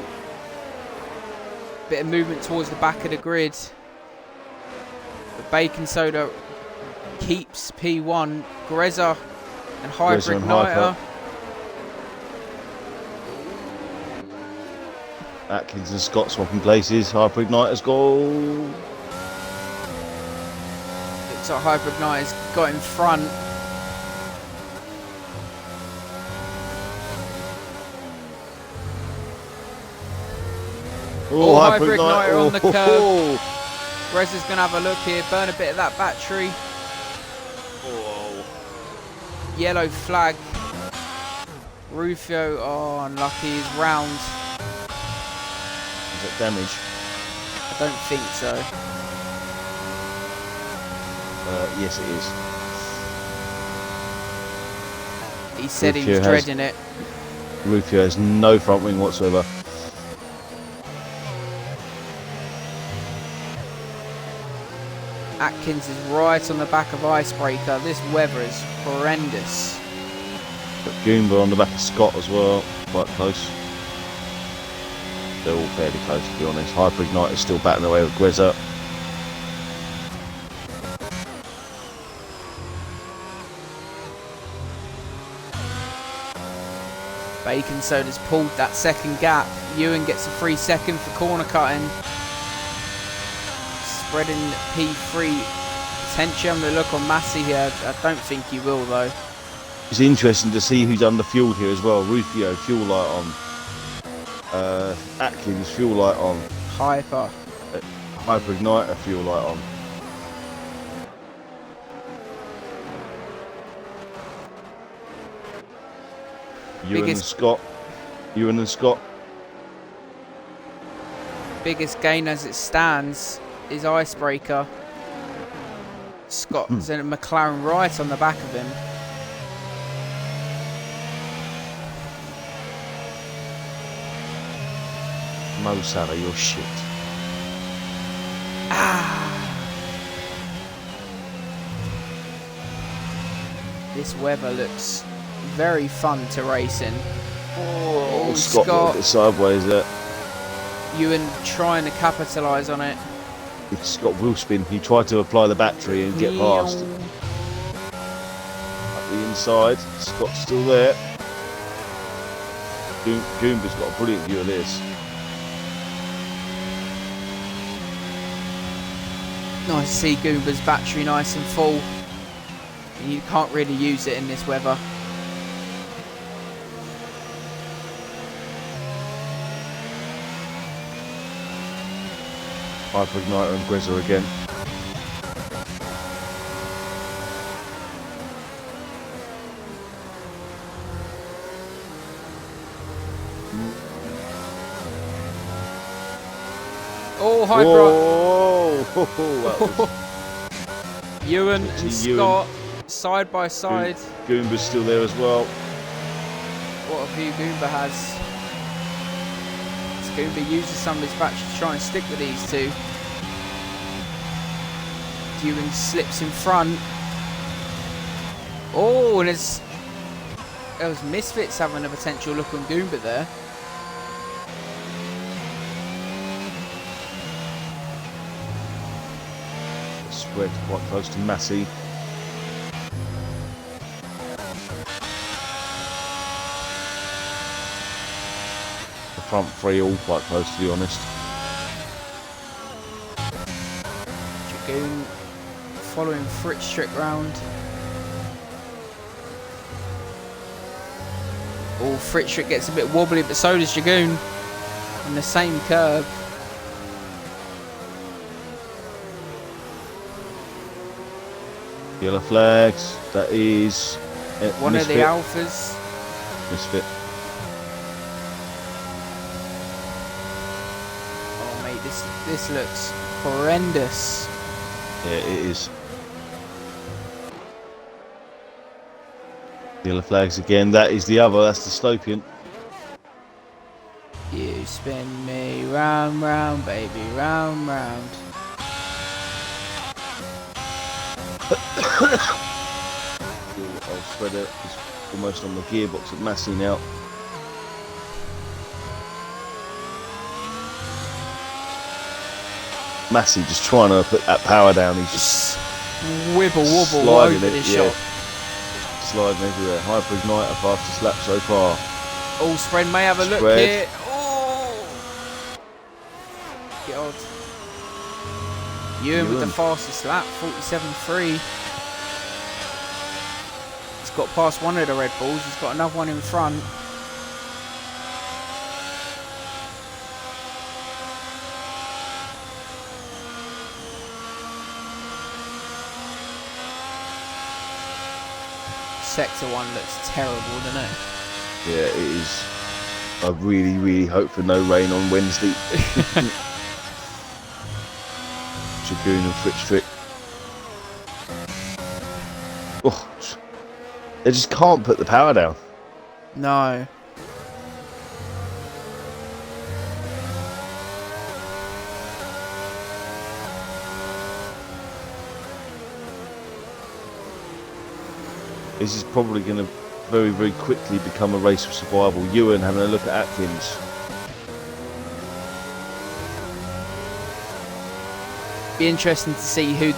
Bit of movement towards the back of the grid. But Bacon Soda keeps P1. Grezza and Hyper Igniter. Atkins and Scott swapping places. Hyper Igniter's goal. Looks like Hyper Igniter's got in front. Oh, Hyper Igniter on the curve. Grezza's going to have a look here. Burn a bit of that battery. Oh. Yellow flag. Rufio, oh, unlucky. He's round. Is that damage? I don't think so. Yes, it is. He said Rufio he was dreading it. Rufio has no front wing whatsoever. Atkins is right on the back of Icebreaker. This weather is horrendous. Got Goomba on the back of Scott as well. Quite close. They're all fairly close, to be honest. Hyper Ignite is still batting away with Grezza. Bacon Soda's pulled that second gap. Ewan gets a free second for corner cutting. Spreading P3. Potentially I'm going to look on Massey here. I don't think he will though. It's interesting to see who's underfueled here as well. Rufio, fuel light on. Atkins, fuel light on. Hyper. Hyper Igniter, fuel light on. Ewan and Scott. Ewan and Scott. Biggest gain as it stands is Icebreaker. Scott's in a McLaren right on the back of him. Mo Salah, you're shit. This weather looks very fun to race in. Oh, Scott, bit sideways there. Ewan trying to capitalise on it. Scott will spin. He tried to apply the battery and get past. Up the inside, Scott's still there. Goomba's got a brilliant view of this. Nice to see Goomba's battery nice and full. And you can't really use it in this weather. Hyper Igniter and Grezza again. Oh, Hyper! Oh, Ewan and Scott side by side. Goomba's still there as well. What a view Goomba has. Goomba uses some of his battery to try and stick with these two. Ewan slips in front. Oh, and there was Misfits having a potential look on Goomba there. Spread quite close to Massey. Front three all quite close, to be honest. Dragoon following Fritz Strick round. Oh, Fritz Strick gets a bit wobbly, but so does Dragoon on the same curve. Yellow flags. That is one Misfit. of the Alphas. Misfit. This looks horrendous. Yeah, it is. Yellow flags again. That is the other. That's the Slopian. You spin me round, round, baby, round, round. I'll spread it. It's almost on the gearbox at Massey now. Massey just trying to put that power down. He's just wibble wobble sliding over it, this yeah. shot. Sliding everywhere. Hyper Igniter fastest lap so far. Oh, Spread may have a look here. Oh! God. Ewan with the fastest lap, 47.3. He's got past one of the Red Bulls. He's got another one in front. Sector 1 looks terrible, doesn't it? Yeah, it is. I really, really hope for no rain on Wednesday. Dragoon and Fritz Strick. Oh, they just can't put the power down. No. This is probably going to very, very quickly become a race for survival. Ewan having a look at Atkins. Be interesting to see who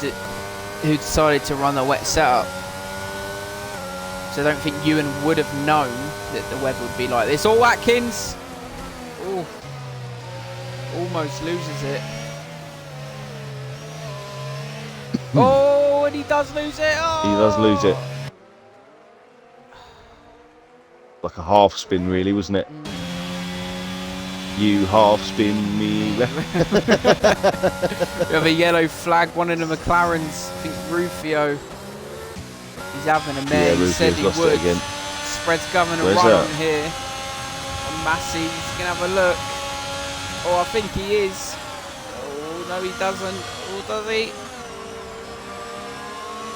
decided to run the wet setup. So I don't think Ewan would have known that the weather would be like this. Oh, Atkins! Oh, almost loses it. Oh, and he does lose it. Oh. He does lose it. Like a half spin, really, wasn't it? You half spin me. We have a yellow flag, one of the McLarens, I think Rufio. He's having a mare. Yeah, He said Rufio's he lost would. it again. Spread's coming and Where's run that? on here. On Massey, he's going to have a look. Oh, I think he is. Oh, no, he doesn't. Oh, does he?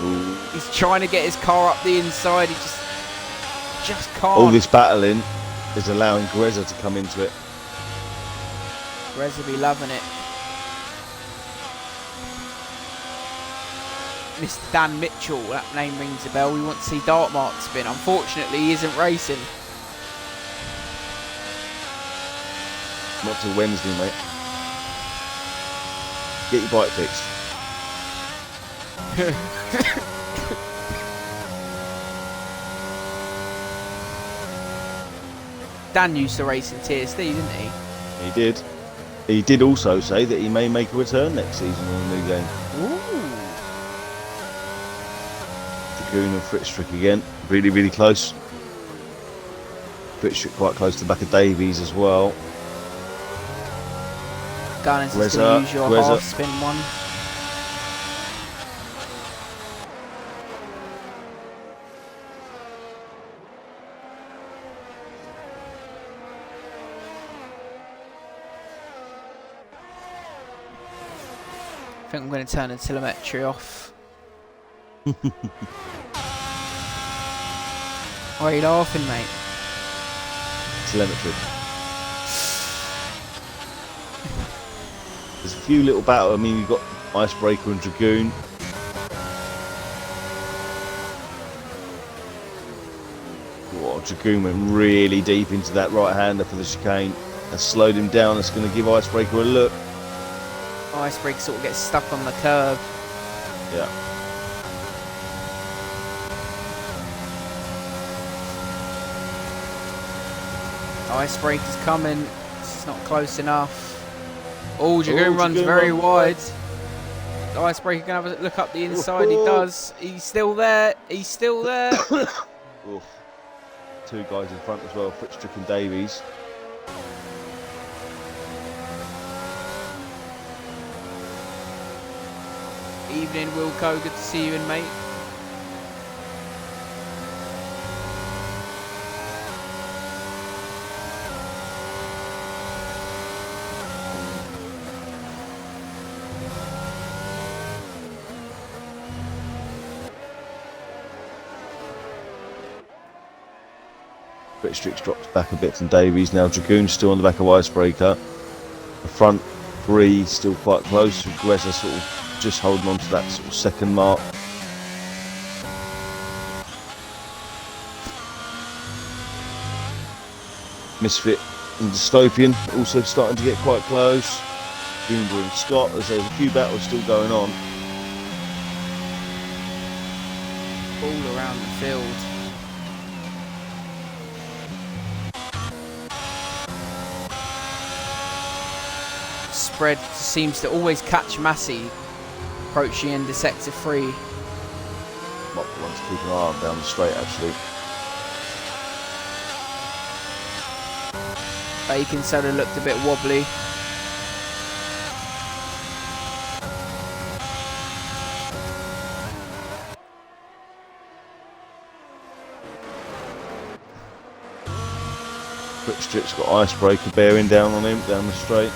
Ooh. He's trying to get his car up the inside. He just can't. All this battling is allowing Grezza to come into it. Grezza be loving it. Mr. Dan Mitchell, that name rings a bell. We want to see Dartmark spin. Unfortunately, he isn't racing. Not till Wednesday, mate. Get your bike fixed. Dan used to race in TSD, didn't he? He did. He did also say that he may make a return next season on a new game. Ooh. Dragoon and Fritzstrick again. Really, really close. Fritzstrick quite close to the back of Davies as well. Gunners is going to use your half spin one. I think I'm going to turn the telemetry off. Why are you laughing, mate? Telemetry. There's a few little battles. I mean, you've got Icebreaker and Dragoon. Oh, Dragoon went really deep into that right-hander for the chicane. That's slowed him down. That's going to give Icebreaker a look. Icebreaker sort of gets stuck on the curb. Yeah. Icebreaker's coming. It's not close enough. Oh, Dragoon runs very wide. Icebreaker going to have a look up the inside. He does. He's still there. He's still there. Oof. Two guys in front as well, Fritzstrick and Davies. Evening, Wilco. Good to see you in, mate. Fritzstrick drops back a bit from Davies. Now Dragoon's still on the back of Icebreaker. The front three still quite close, with Grezza sort of just holding on to that sort of second mark. Misfit and Dystopian also starting to get quite close. Goomba and Scott, there's a few battles still going on. All around the field. Spread seems to always catch Massey approaching into sector 3. Might be one to keep an eye on down the straight actually. Bacon soda looked a bit wobbly. Fritzstrick's got Icebreaker bearing down on him down the straight.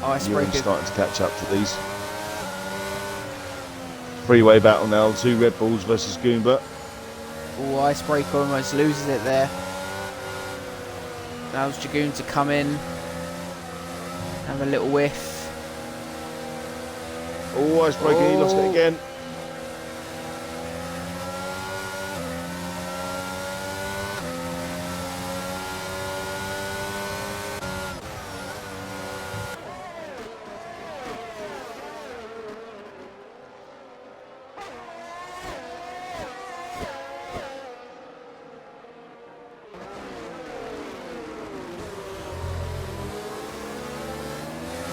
Icebreaker starting to catch up to these. Freeway battle now, two Red Bulls versus Goomba. Oh, Icebreaker almost loses it there. Now's Dragoon to come in. Have a little whiff. Oh, Icebreaker, he lost it again.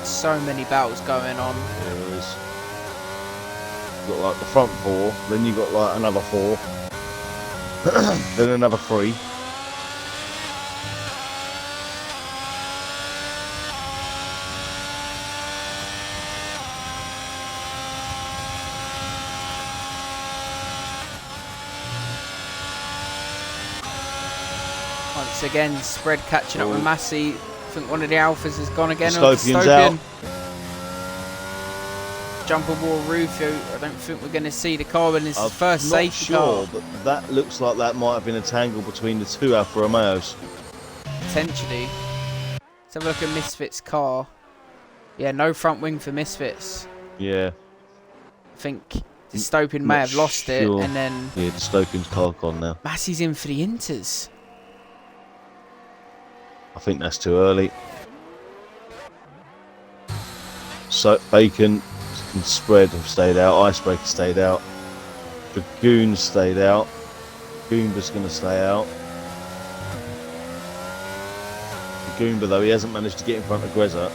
So many battles going on. Yeah, there is. You've got like the front four, then you've got like another four, then another three. Once again, Spread catching up with Massey. I think one of the Alphas has gone again. Dystopian's out. Jumper wall Rufio. I don't think we're going to see the car when it's his first safety car. But that looks like that might have been a tangle between the two Alfa Romeos. Potentially. Let's have a look at Misfits' car. Yeah, no front wing for Misfits. Yeah. I think Dystopian may have lost it, and then... Yeah, Dystopian's car gone now. Massey's in for the Inters. I think that's too early. So Bacon and Spread have stayed out. Icebreaker stayed out. Dragoon stayed out. Goomba's going to stay out. Goomba, though, he hasn't managed to get in front of Greza.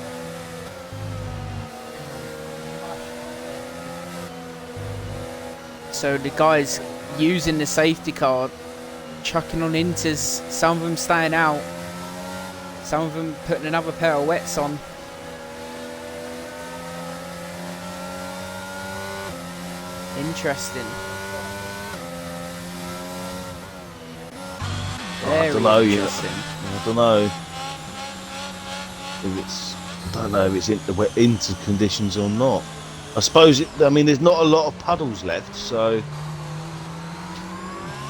So the guys using the safety car, chucking on Inters, some of them staying out, some of them putting another pair of wets on. Interesting. Very interesting. I don't know if it's. I don't know if it's into conditions or not. I suppose I mean, there's not a lot of puddles left, so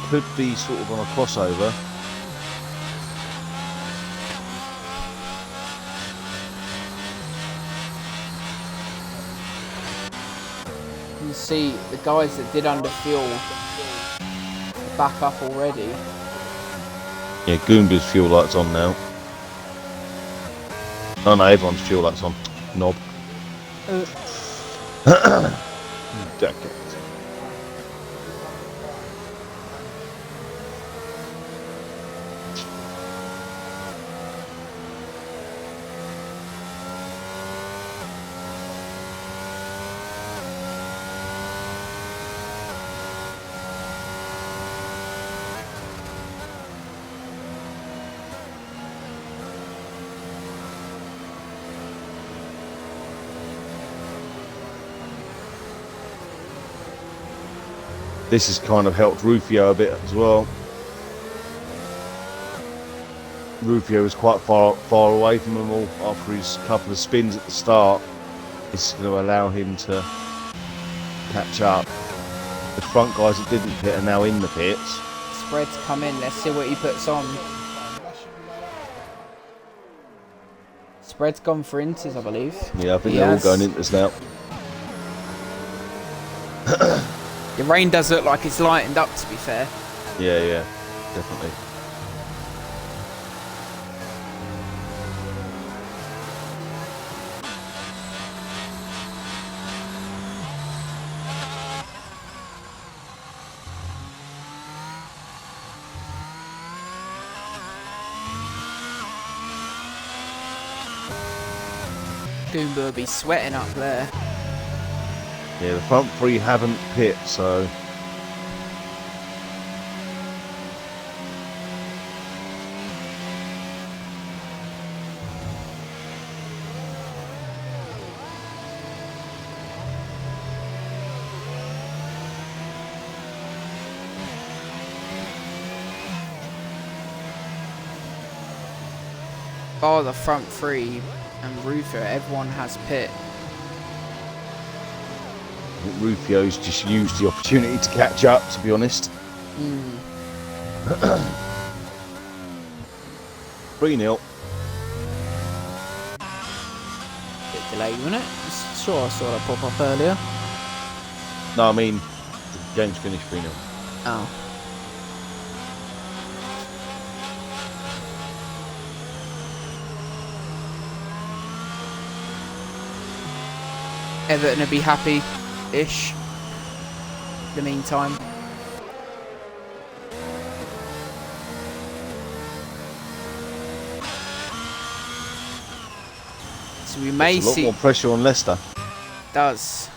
could be sort of on a crossover. You can see the guys that did under fuel back up already. Yeah, Goomba's fuel light's on now. Oh no, everyone's fuel light's on. Knob. Decades. This has kind of helped Rufio a bit as well. Rufio was quite far away from them all after his couple of spins at the start. This is going to allow him to catch up. The front guys that didn't pit are now in the pits. Spread's come in, let's see what he puts on. Spread's gone for Inters, I believe. Yeah, I think they're all going Inters now. The rain does look like it's lightened up, to be fair. Yeah, definitely. Goomba will be sweating up there. Yeah, the front three haven't pit, so... Oh, the front three and Rufio, everyone has pit. I think Rufio's just used the opportunity to catch up, to be honest. 3-0. Bit delayed, wasn't it? Sure, I saw that pop up earlier. No, I mean, the game's finished 3-0. Oh. Everton will be happy-ish in the meantime. So we may see... a lot more pressure on Leicester. Does.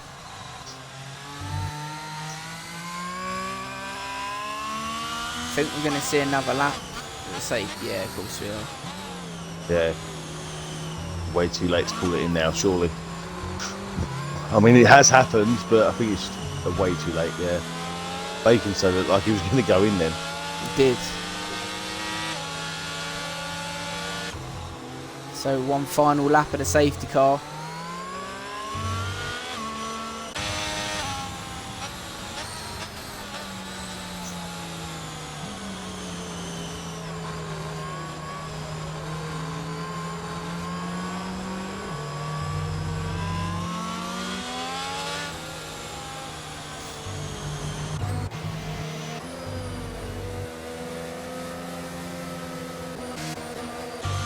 I think we're going to see another lap. Let's say, yeah, of course we are. Yeah. Way too late to call it in now, surely. I mean, it has happened, but I think it's way too late, yeah. Bacon said it like he was going to go in then. He did. So one final lap of the safety car.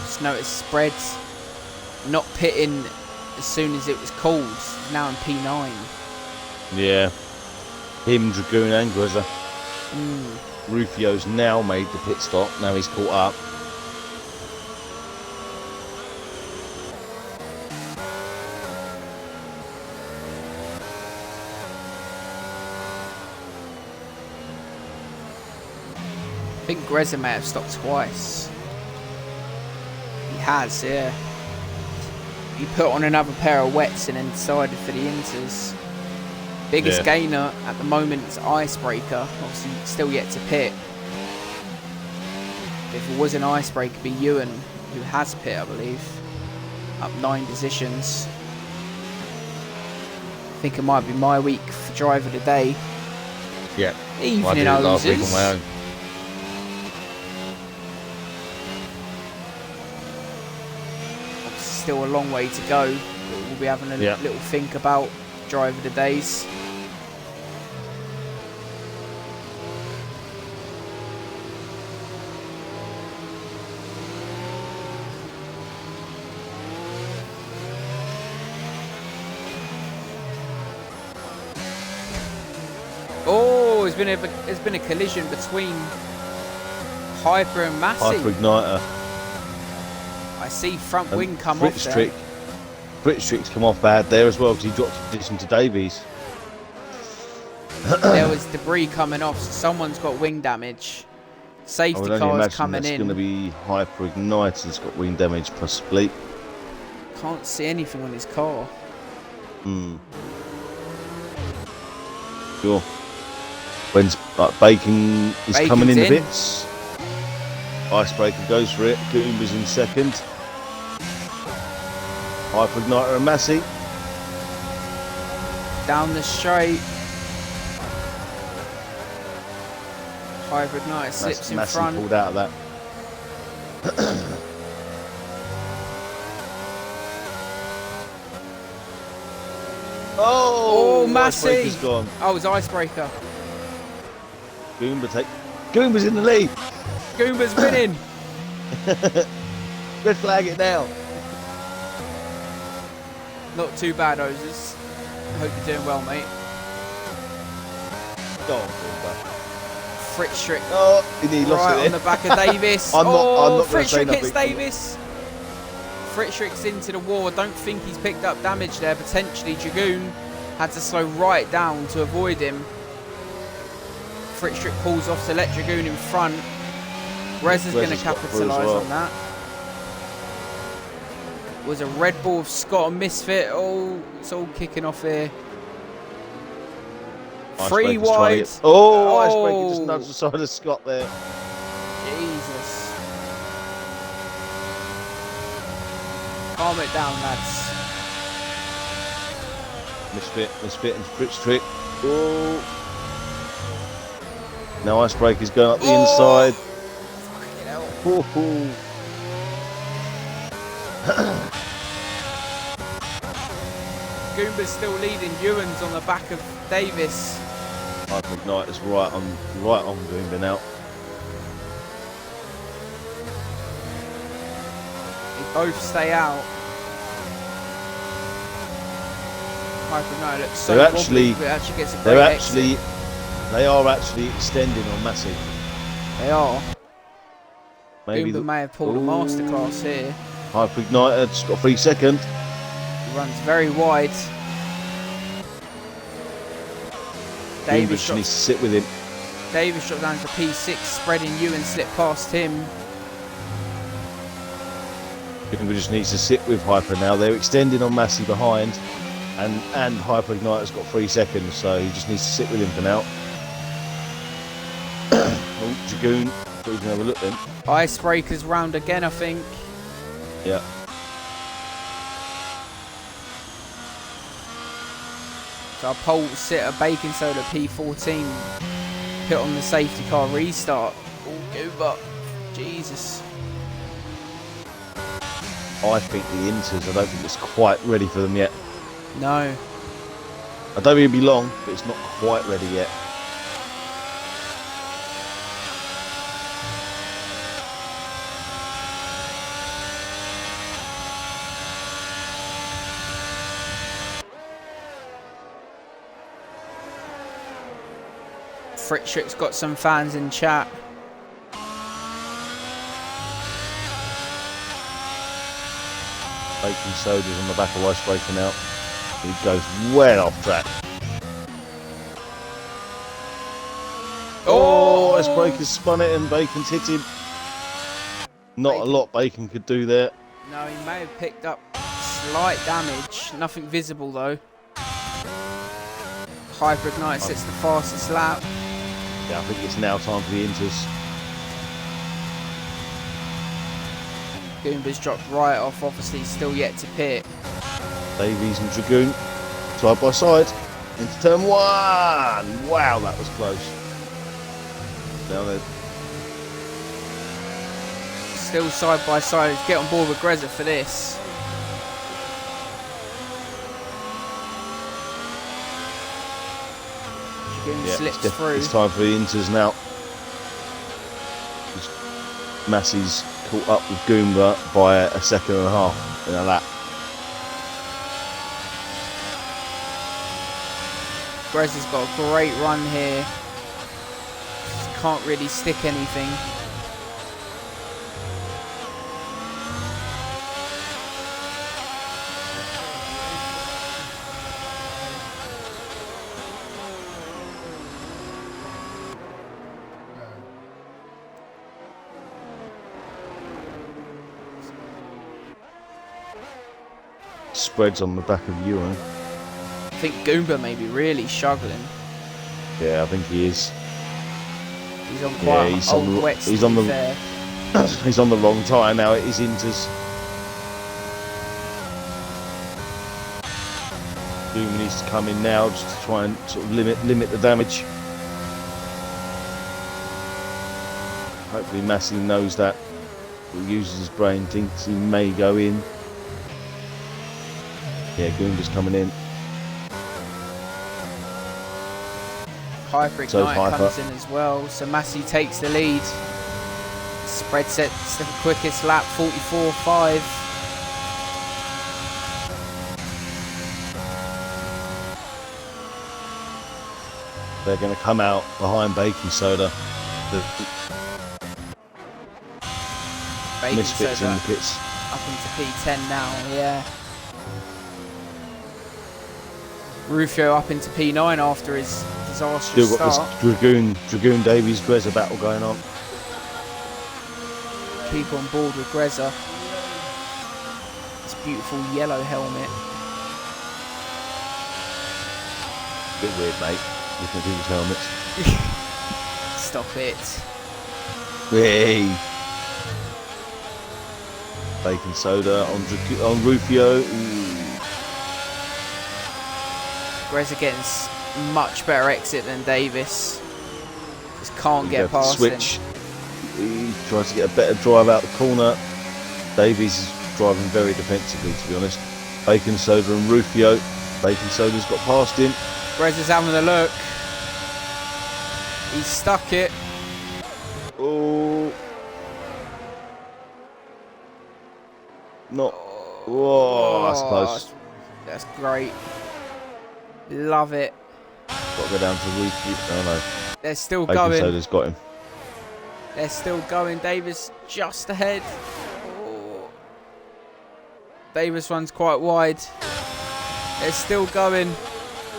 Just noticed Spreads not pitting as soon as it was called. He's now in P9. Yeah. Him, Dragoon and Grezza. Rufio's now made the pit stop. Now he's caught up. I think Grezza may have stopped twice. He has, yeah. He put on another pair of wets and then decided for the inters. Biggest gainer at the moment is Icebreaker. Obviously still yet to pit. If it was an Icebreaker, it'd be Ewan, who has pit, I believe. Up 9 positions. I think it might be my week for driver of the day. Yeah. Evening last week on my own. Still a long way to go, but we'll be having a little think about driver of the days. Oh, there's been a collision between Hyper and Massey. Hyper Igniter. I see front wing come off there. Fritz come off bad there as well because he dropped a position to Davies. There was debris coming off, so someone's got wing damage. Safety car's coming in. It's going to be Hyper Igniter's got wing damage possibly. Can't see anything on his car. Sure. When Bacon is coming in the bits. Icebreaker goes for it. Goomba's in second. Hyper Igniter and Massey. Down the straight. Hyper Igniter slips in Massey front. pulled out of that. Oh, Massey! Icebreaker's gone. Oh, it was Icebreaker. Goomba's in the lead. Goomba's winning. Red flag it now. Not too bad, Ozers. I hope you're doing well, mate. Go on, Goomba. Fritz Strick. Oh, he lost right it on the back of Davis. I'm not Fritz gonna say Strick hits nothing. Davis. Fritz Strick's into the wall. I don't think he's picked up damage there. Potentially, Dragoon had to slow right down to avoid him. Fritz Strick pulls off to let Dragoon in front. Rezza's going to capitalise on that. Was a Red Bull of Scott and Misfit. Oh, it's all kicking off here. Free wide. Icebreaker just nudged the side of Scott there. Jesus. Calm it down, lads. Misfit and Fritz Trick. Oh. Now Icebreaker's going up the inside. Fucking hell. Goomba's still leading. Ewan's on the back of Davis. Hyper Igniter's right on Goomba now. They both stay out. Hyper Igniter looks so wobbly, but it actually gets a great exit. They are actually extending on Massey. They are. Maybe Goomba may have pulled a masterclass here. Hyper Igniter just got 3 seconds. He runs very wide. Davis needs to sit with him. Davis dropped down to P6, spreading Ewan slipped past him. Goomba just needs to sit with Hyper now. They're extending on Massey behind, and Hyper Igniter's got 3 seconds, so he just needs to sit with him for now. Oh, Dragoon, thought he was going to have a look then. Icebreaker's round again, I think. Yeah. So our pole sitter Bacon Soda P14 hit on the safety car restart. Oh, Goober. Jesus. I think the Inters, I don't think it's quite ready for them yet. No. I don't think it'll be long, but it's not quite ready yet. Fritschik's got some fans in chat. Bacon Soda's on the back of icebreaker now. He goes well off track. Oh, icebreaker's spun it and Bacon's hit him. Not a lot Bacon could do there. No, he may have picked up slight damage. Nothing visible though. Hyperignite sets the fastest lap. Yeah, I think it's now time for the Inters. Goomba's dropped right off, obviously still yet to pit. Davies and Dragoon side by side into turn 1. Wow, that was close. Now they're Still side by side. Get on board with Grezza for this. Dragoon slips through. It's time for the Inters now. Massey's caught up with Goomba by a second and a half in a lap. Grezza's got a great run here. Just can't really stick anything. Spreads on the back of Ewan. I think Goomba may be really struggling. Yeah, I think he is. He's on quite old wets. He's on the he's on the wrong tyre now. It is Inters. Goomba needs to come in now just to try and sort of limit the damage. Hopefully Massey knows that. He uses his brain, thinks he may go in. Yeah, Goomba's coming in. Hyperignite comes in as well, so Massey takes the lead. Spread sets the quickest lap, 44.5. They're going to come out behind Bacon Soda. The Misfits in the pits. Up into P10 now, yeah. Rufio up into P9 after his disastrous Still got start. this Dragoon Davies Grezza battle going on. Keep on board with Grezza. This beautiful yellow helmet. Bit weird, mate. Looking at people's helmets. Stop it. Hey. Bacon Soda on Rufio. Ooh. Grezza getting much better exit than Davis. Just can't get past switch. He tries to get a better drive out the corner. Davies is driving very defensively, to be honest. Bacon Soda and Rufio. Bacon Soda's got past him. Grezza's having a look. He's stuck it. Oh. Not. Whoa, that's close. That's great. Love it. Got to go down to Rufio. Oh no. They're still Bacon going. Soda's got him. They're still going. Davis just ahead. Oh. Davis runs quite wide. They're still going.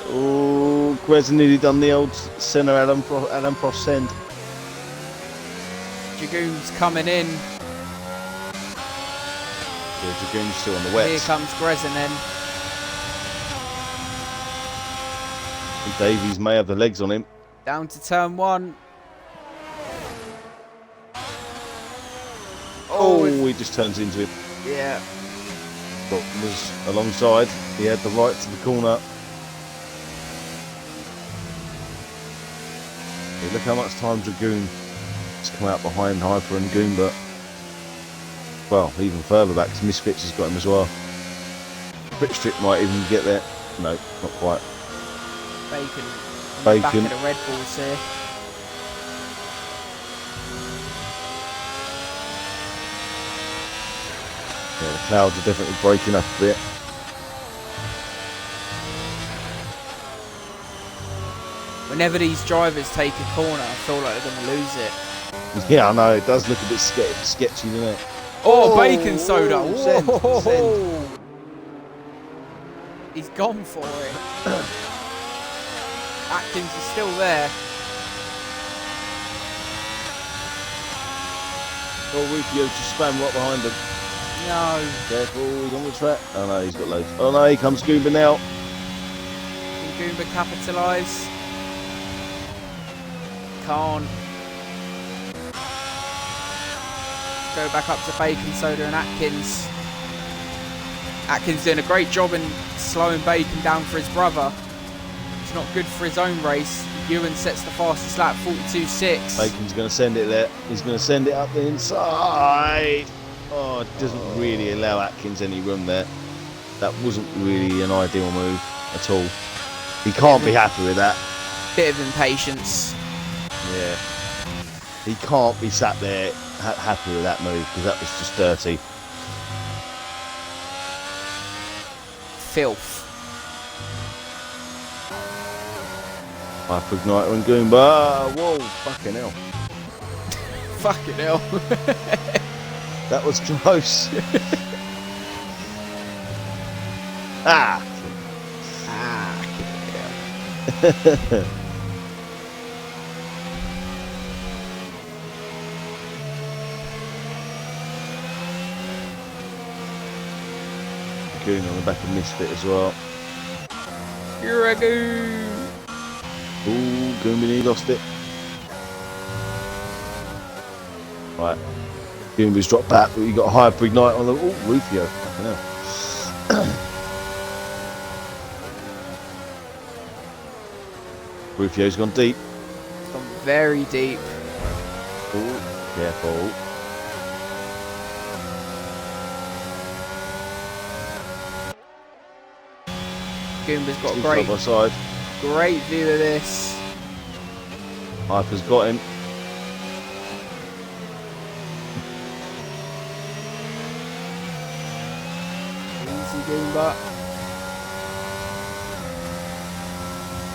Oh, Grezza nearly done the old centre Adam Prost send. Dragoon's coming in. Yeah, Dragoon's still on the wets. Here comes Grezza then. Davies may have the legs on him. Down to turn 1. Oh, he just turns into him. Yeah. But was alongside. He had the right to the corner. Yeah, look how much time Dragoon has come out behind Hyper and Goomba. Well, even further back, because Misfits has got him as well. Brick Strip might even get there. No, not quite. Bacon. On Bacon. the back of the Red Bulls here. Yeah, the clouds are definitely breaking up a bit. Whenever these drivers take a corner, I feel like they're going to lose it. Yeah, I know, it does look a bit sketchy, doesn't it? Oh, Bacon Soda! Oh, send, Whoa. He's gone for it. Atkins is still there. Oh, Rufio just spam right behind him. No. Careful, he's on the track. Oh no, he's got loads. Oh no, here comes Goomba now. Can Goomba capitalise? Can't. Go back up to Bacon Soda and Atkins. Atkins doing a great job in slowing Bacon down for his brother. It's not good for his own race. Ewan sets the fastest lap, 42.6. Bacon's going to send it there. He's going to send it up the inside. Oh, it doesn't really allow Atkins any room there. That wasn't really an ideal move at all. He can't be happy with that. Bit of impatience. Yeah. He can't be sat there happy with that move because that was just dirty. Filth. Hyper Igniter and Goomba. Whoa, fucking hell. Fucking hell. That was close. Ah. Yeah. Goon on the back of Misfit as well. You're a goon. Ooh, Goomba lost it. Right. Goomba's dropped back, but you got a Hyper Ignite on the. Ooh, Rufio. Fucking hell. Rufio's gone deep. Gone very deep. Ooh, careful. Goomba's got a Side by side. great view of this. Hyper's got him. Easy Goomba.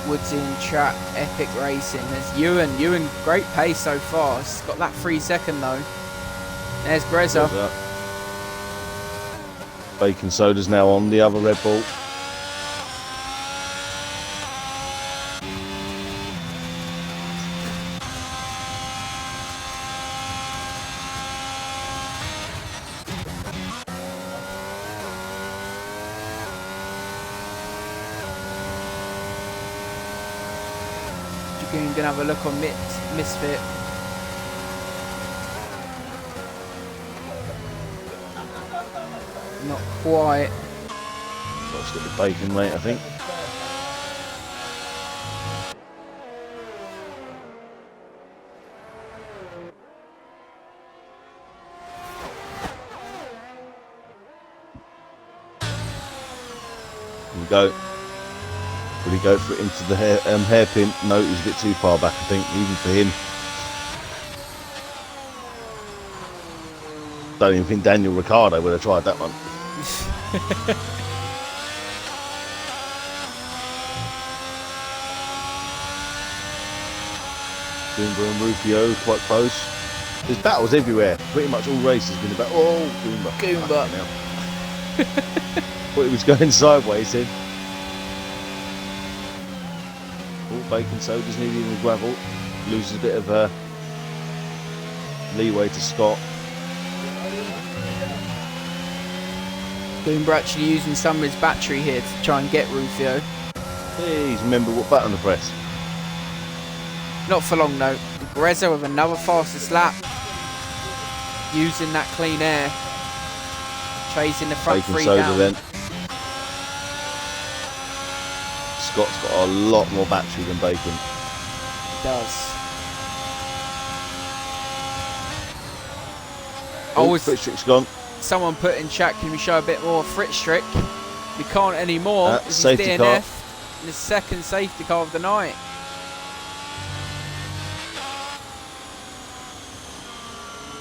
Woodsy and Chat, epic racing. There's Ewan, great pace so far. He's got that 3 second though. There's Grezza. Bacon Soda's now on the other Red Bull. Gonna have a look on Misfit. Not quite. Got to stick with Bacon, mate, I think. Here we go. Will he go for it into the hairpin? No, he's a bit too far back, I think, even for him. Don't even think Daniel Ricciardo would have tried that one. Goomba and Rufio quite close. There's battles everywhere. Pretty much all races been about. Oh, Goomba. Thought he was going sideways then. Bacon Soda's nearly in the gravel. Loses a bit of leeway to Scott. Goomba actually using some of his battery here to try and get Rufio. Please remember what button to press. Not for long though. Grezza with another fastest lap. Using that clean air. Chasing the front Bacon three Soda down. then. Scott's got a lot more battery than Bacon. He does. Oh, Fritz gone. Someone put in chat, can we show a bit more Fritz trick? We can't anymore. This is Safety DNF car. in the second safety car of the night.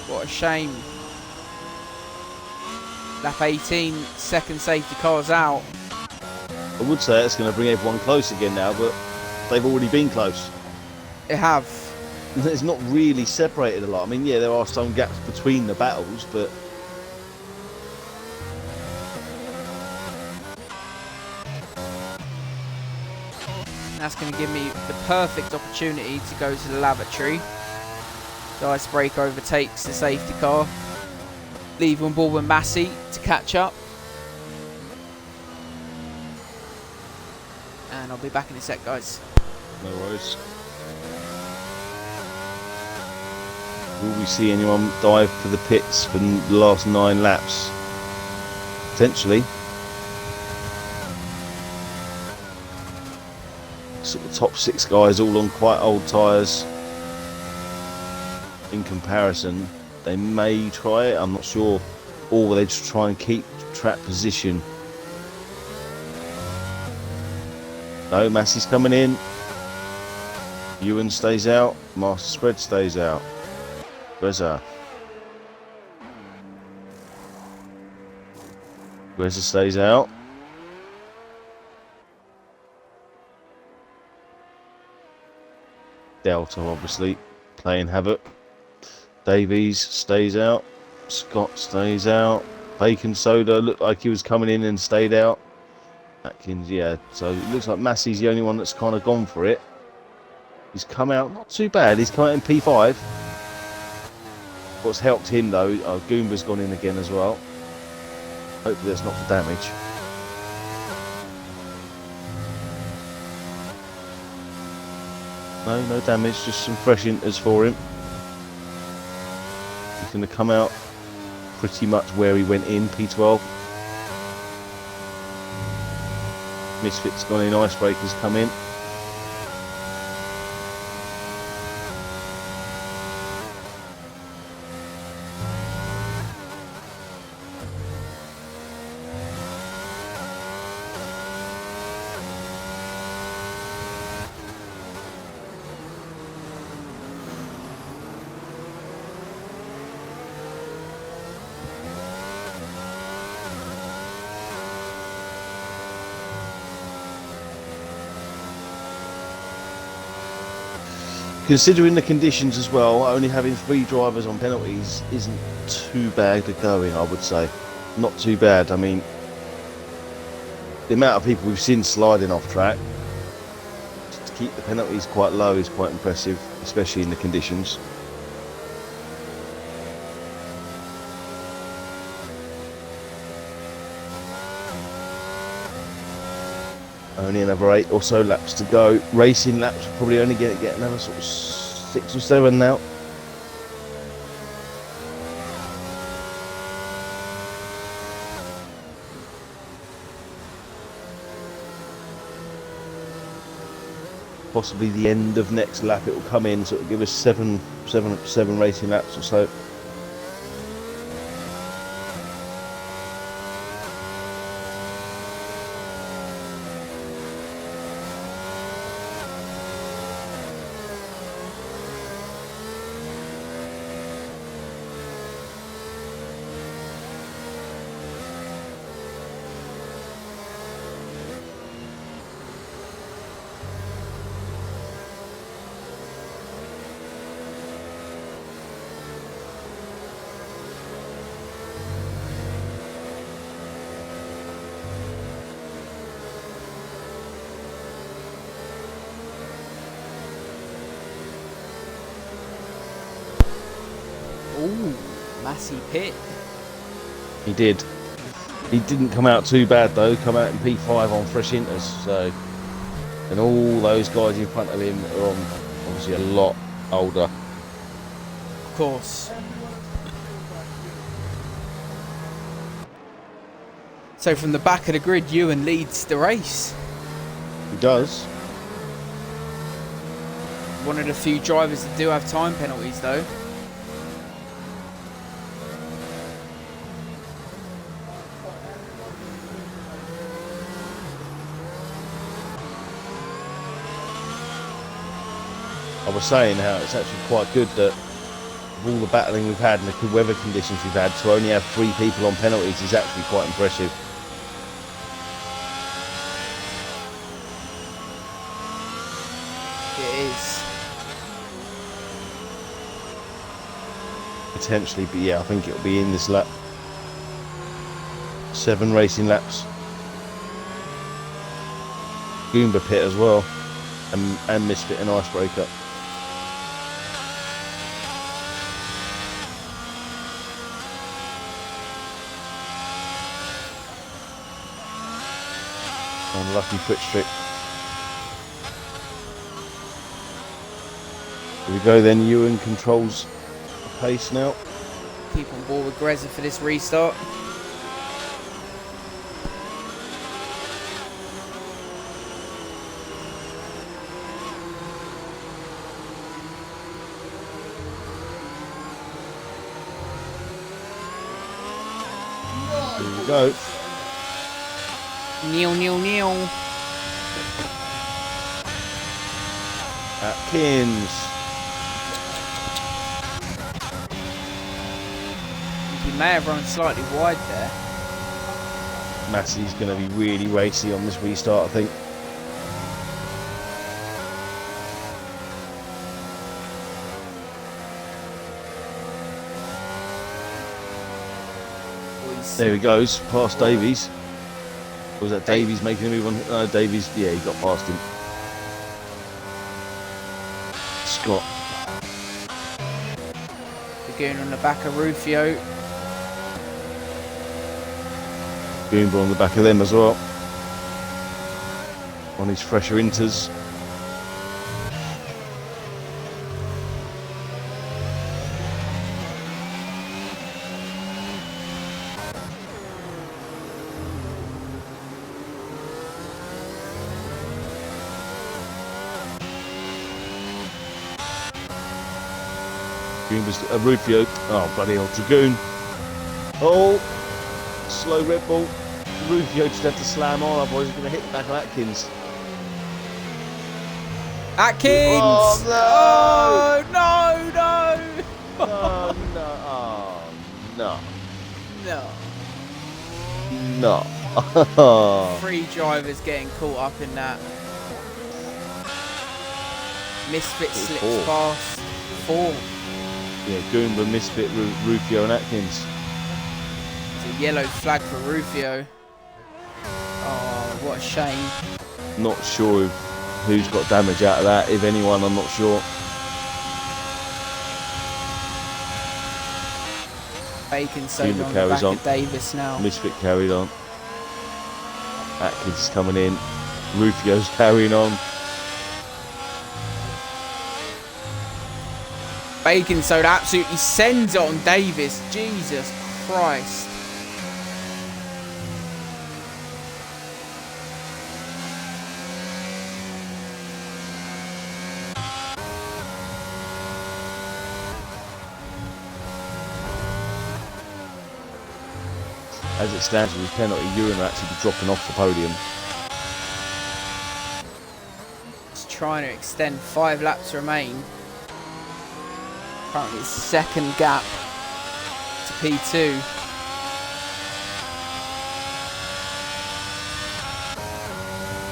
What a shame. Lap 18, second safety car's out. I would say it's going to bring everyone close again now, but they've already been close. They have. It's not really separated a lot. I mean, yeah, there are some gaps between the battles, but That's going to give me the perfect opportunity to go to the lavatory. The icebreaker overtakes the safety car. Leave on board with Massey to catch up. And I'll be back in a sec, guys. no worries. Will we see anyone dive for the pits for the last 9 laps? Potentially. Sort of top 6 guys all on quite old tyres. In comparison, they may try it, I'm not sure. Or will they just try and keep track position? No, Massey's coming in. Ewan stays out. Master Spread stays out. Reza stays out. Delta obviously playing havoc. Davies stays out. Scott stays out. Bacon Soda looked like he was coming in and stayed out. Atkins, yeah. So it looks like Massey's the only one that's kind of gone for it. He's come out not too bad. He's come out in P5. What's helped him though, Goomba's gone in again as well. Hopefully that's not for damage. No damage, just some fresh inters for him. He's going to come out pretty much where he went in, P12. Misfit's gone in, Icebreaker's come in. Considering the conditions as well, only having 3 drivers on penalties isn't too bad to go in, I would say. Not too bad. I mean, the amount of people we've seen sliding off track, to keep the penalties quite low is quite impressive, especially in the conditions. Only another 8 or so laps to go. Racing laps probably only get another sort of 6 or 7 now. Possibly the end of next lap it will come in, so it will give us 7 racing laps or so. Ooh, Massey pit. He did. He didn't come out too bad though, come out in P5 on fresh inters, so. And all those guys in front of him are on obviously a lot older. Of course. So from the back of the grid, Ewan leads the race. He does. One of the few drivers that do have time penalties though. was saying how it's actually quite good that with all the battling we've had and the good weather conditions we've had, to only have 3 people on penalties is actually quite impressive. It is. Potentially, but yeah, I think it'll be in this lap. 7 racing laps. Goomba pit as well, and Misfit and Icebreaker. Unlucky foot trick. Here we go then. Ewan controls the pace now. Keep on board with Grezza for this restart. Here we go. Nil. Atkins. He may have run slightly wide there. Massey's going to be really racy on this restart, I think. There he goes, past Davies. Or was that Davies making a move on? No, Davies, yeah, he got past him. Scott. Lagoon on the back of Rufio. Goomba on the back of them as well. On his fresher inters. Was Rufio. Oh, bloody hell. Dragoon. Oh, slow Red Bull. Rufio just had to slam on, otherwise he's going to hit the back of Atkins. Atkins! Oh, no! No, no. Oh, no. No. 3 drivers getting caught up in that. Misfit slips past 4. Yeah, Goomba, Misfit, Rufio and Atkins. It's a yellow flag for Rufio. Oh, what a shame. Not sure who's got damage out of that, if anyone, I'm not sure. Bacon soda Goomba on the back carries on. of Davis now. Misfit carried on. Atkins is coming in. Rufio's carrying on. Bacon soda absolutely sends it on Davis. Jesus Christ. As it stands with his penalty, Ewan will actually be dropping off the podium. Just trying to extend 5 laps remain. Currently it's second gap to P2.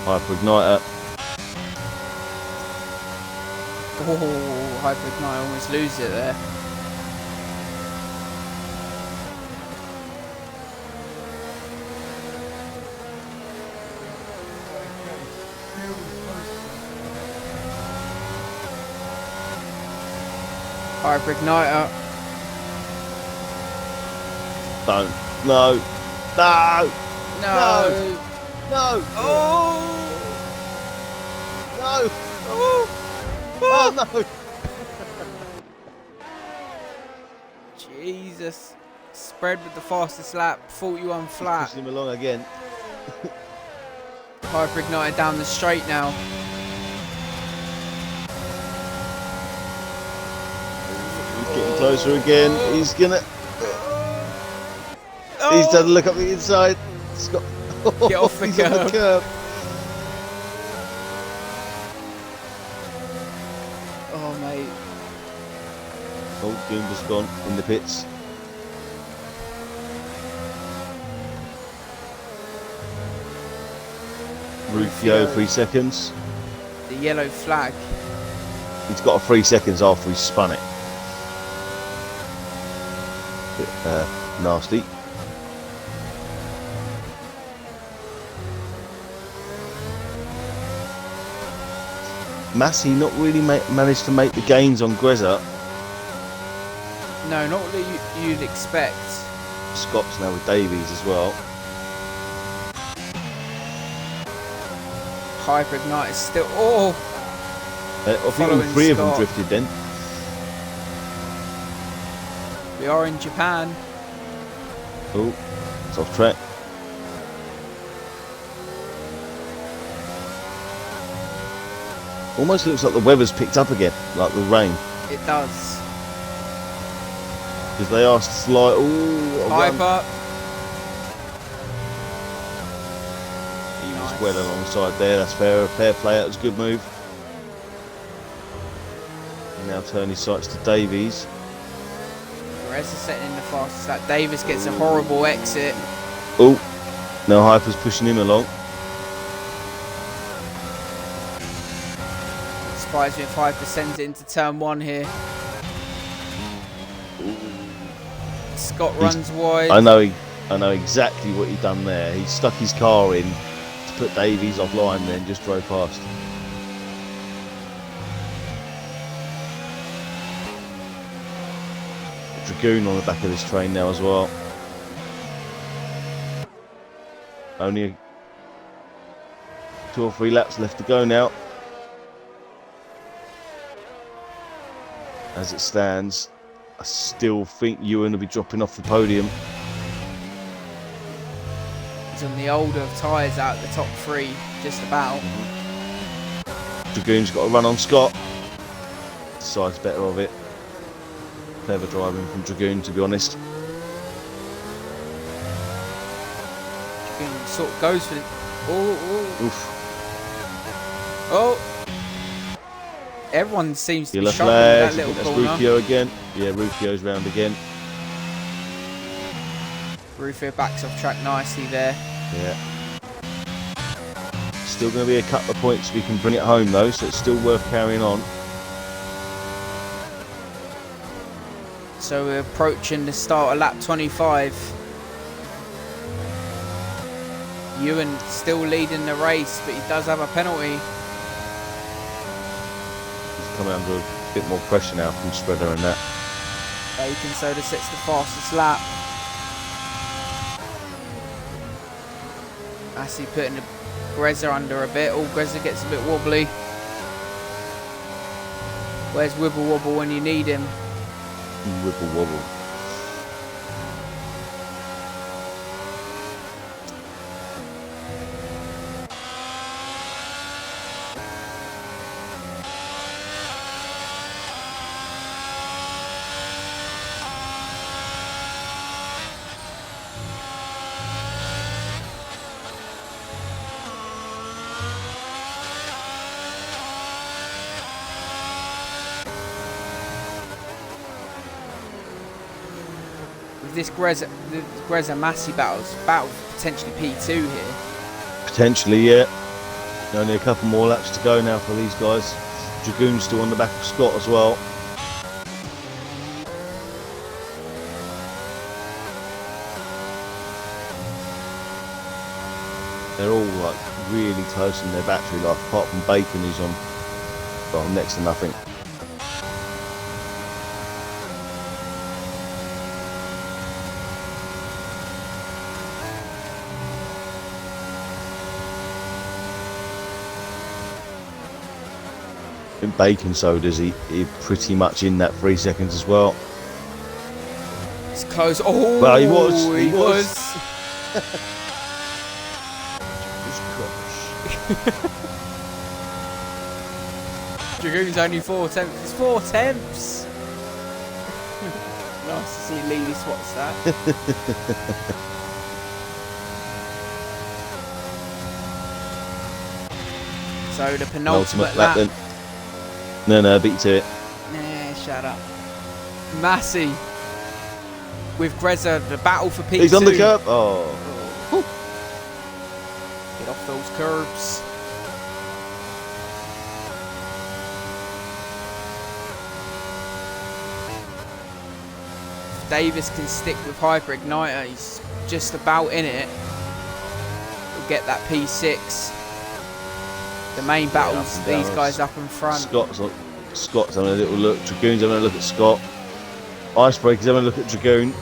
Hyper Igniter. Oh, Hyper Ignite almost loses it there. Hyper Igniter. Don't. No. No. No. No. Oh. No. Oh. Oh no. Jesus. Spread with the fastest lap. 41 flat. Pushing him along again. Hyper Igniter down the straight now. He's getting closer again. He's gonna. Oh. He's done a look up the inside. Scott. Get off the He's curb. on the curb. Oh mate. Oh, Goomba's gone in the pits. Rufio, 3 seconds. The yellow flag. He's got a 3 seconds after he spun it. Bit nasty. Massey not really managed to make the gains on Grezza. No, not what you'd expect. Scott's now with Davies as well. Hyper Ignite is still. Oh! I think all Following 3 of them Scott. drifted then. We are in Japan. Oh, it's off track. Almost looks like the weather's picked up again, like the rain. It does. Because they are slight. Ooh, Hyper. He was Nice. well alongside there. That's fair play. That was a good move. And now turn his sights to Davies. Perez is setting in the fastest lap. Davis gets a horrible exit. Oh, now Hyper's pushing him along. Surprised me if Hyper sends it into turn 1 here. Scott runs wide. I know exactly what he done there. He stuck his car in to put Davies offline, then just drove past. Dragoon on the back of this train now as well. Only 2 or 3 laps left to go now. As it stands, I still think Ewan will be dropping off the podium. He's on the older tyres out the top 3, just about. Dragoon's got a run on Scott. Decides better of it. Clever driving from Dragoon, to be honest. Dragoon sort of goes for the. Oh, Oof. oh. Everyone seems to be Yellow struggling with flag. that little That's corner. Rufio again. Yeah, Rufio's round again. Rufio backs off track nicely there. Yeah. Still going to be a couple of points if we can bring it home though, so it's still worth carrying on. So we're approaching the start of lap 25. Ewan still leading the race, but he does have a penalty. He's coming under a bit more pressure now from Spreader and that. Bacon Soda sets the fastest lap. Massey putting the Grezza under a bit. Oh, Grezza gets a bit wobbly. Where's Wibble Wobble when you need him? Wibble wobble. This Grezza Massey battle potentially P2 here. Potentially, yeah. Only a couple more laps to go now for these guys. Dragoon's still on the back of Scott as well. They're all like really close in their battery life, apart from Bacon, who's on, well, next to nothing. In Bacon Soda's he pretty much in that 3 seconds as well. It's close. Oh, well, he was. Dragoon's only 4 tenths. It's 4 tenths. Nice to see Lee swats that. So the penultimate lap. No, beat to it. Shut up. Massey with Greza, the battle for P2. He's on the curb. Oh. Get off those curbs. If Davis can stick with Hyper Igniter, he's just about in it. He'll get that P6. The main battles, these guys up in front. Scott's having a little look. Dragoon's having a look at Scott. Icebreaker's having a look at Dragoon.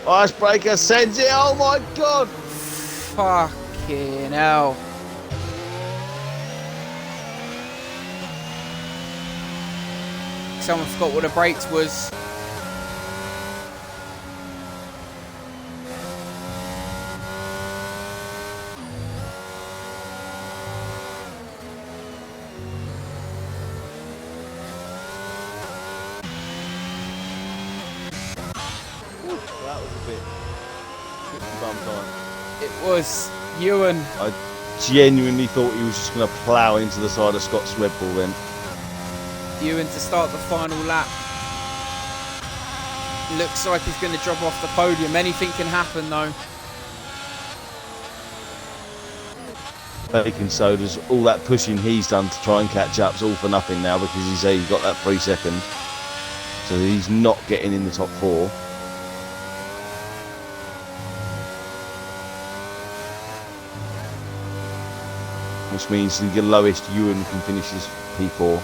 Icebreaker sends it. Oh my god! Fucking hell. Someone forgot what the brakes was. That was a bit bum time. It was Ewan. I genuinely thought he was just going to plough into the side of Scott's Red Bull then. Ewan to start the final lap. Looks like he's going to drop off the podium. Anything can happen though. Baking sodas, all that pushing he's done to try and catch up's all for nothing now because he's got that 3 seconds. So he's not getting in the top 4. Which means the lowest Ewan can finish his P4.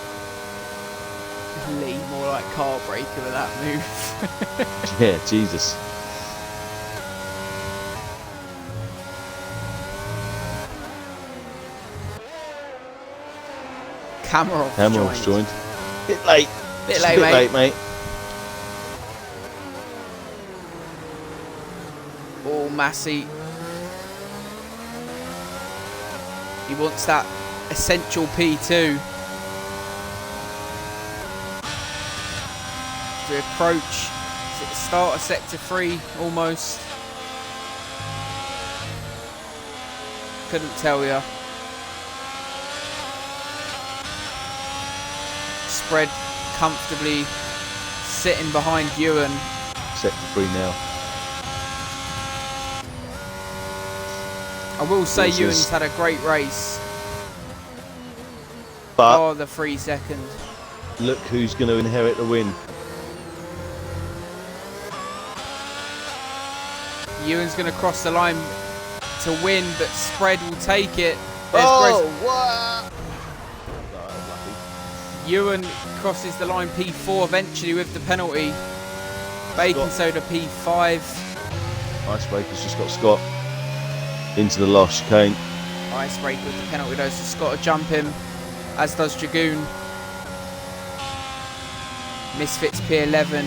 Lee, more like car breaker with that move. Yeah, Jesus. Kamarov joined. Bit late. Bit late, mate. Oh, Massey. He wants that essential P2. To approach, is it the start of sector 3 almost? Couldn't tell you. Spread comfortably sitting behind Ewan. Sector 3 now. I will say Ewan's had a great race. But oh, the 3 seconds. Look who's going to inherit the win. Ewan's going to cross the line to win, but Spread will take it. There's what? Ewan crosses the line P4 eventually with the penalty. Baking Soda P5. Icebreaker's just got Scott into the last chicane. Icebreaker with the penalty though, so Scott will jump him, as does Dragoon. Misfits P11.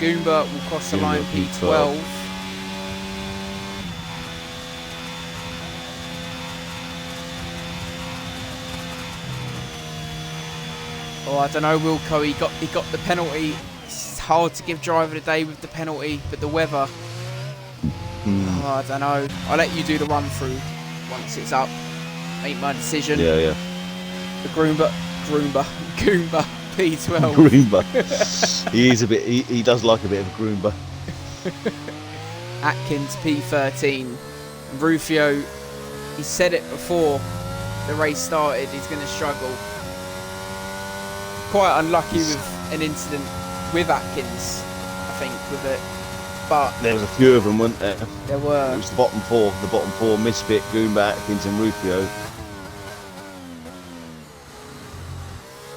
Goomba will cross the line P12. Oh, I don't know, Wilco, he got the penalty. It's hard to give driver the day with the penalty, but the weather. Oh, I don't know. I'll let you do the run through once it's up. Make my decision. Yeah. The Goomba P12. Goomba. He does like a bit of a Goomba. Atkins P13. Rufio, he said it before the race started, he's going to struggle. Quite unlucky with an incident with Atkins, I think, with it. But there was a few of them, weren't there? There were. It was the bottom four, Misfit, Goomba, Atkins and Rufio.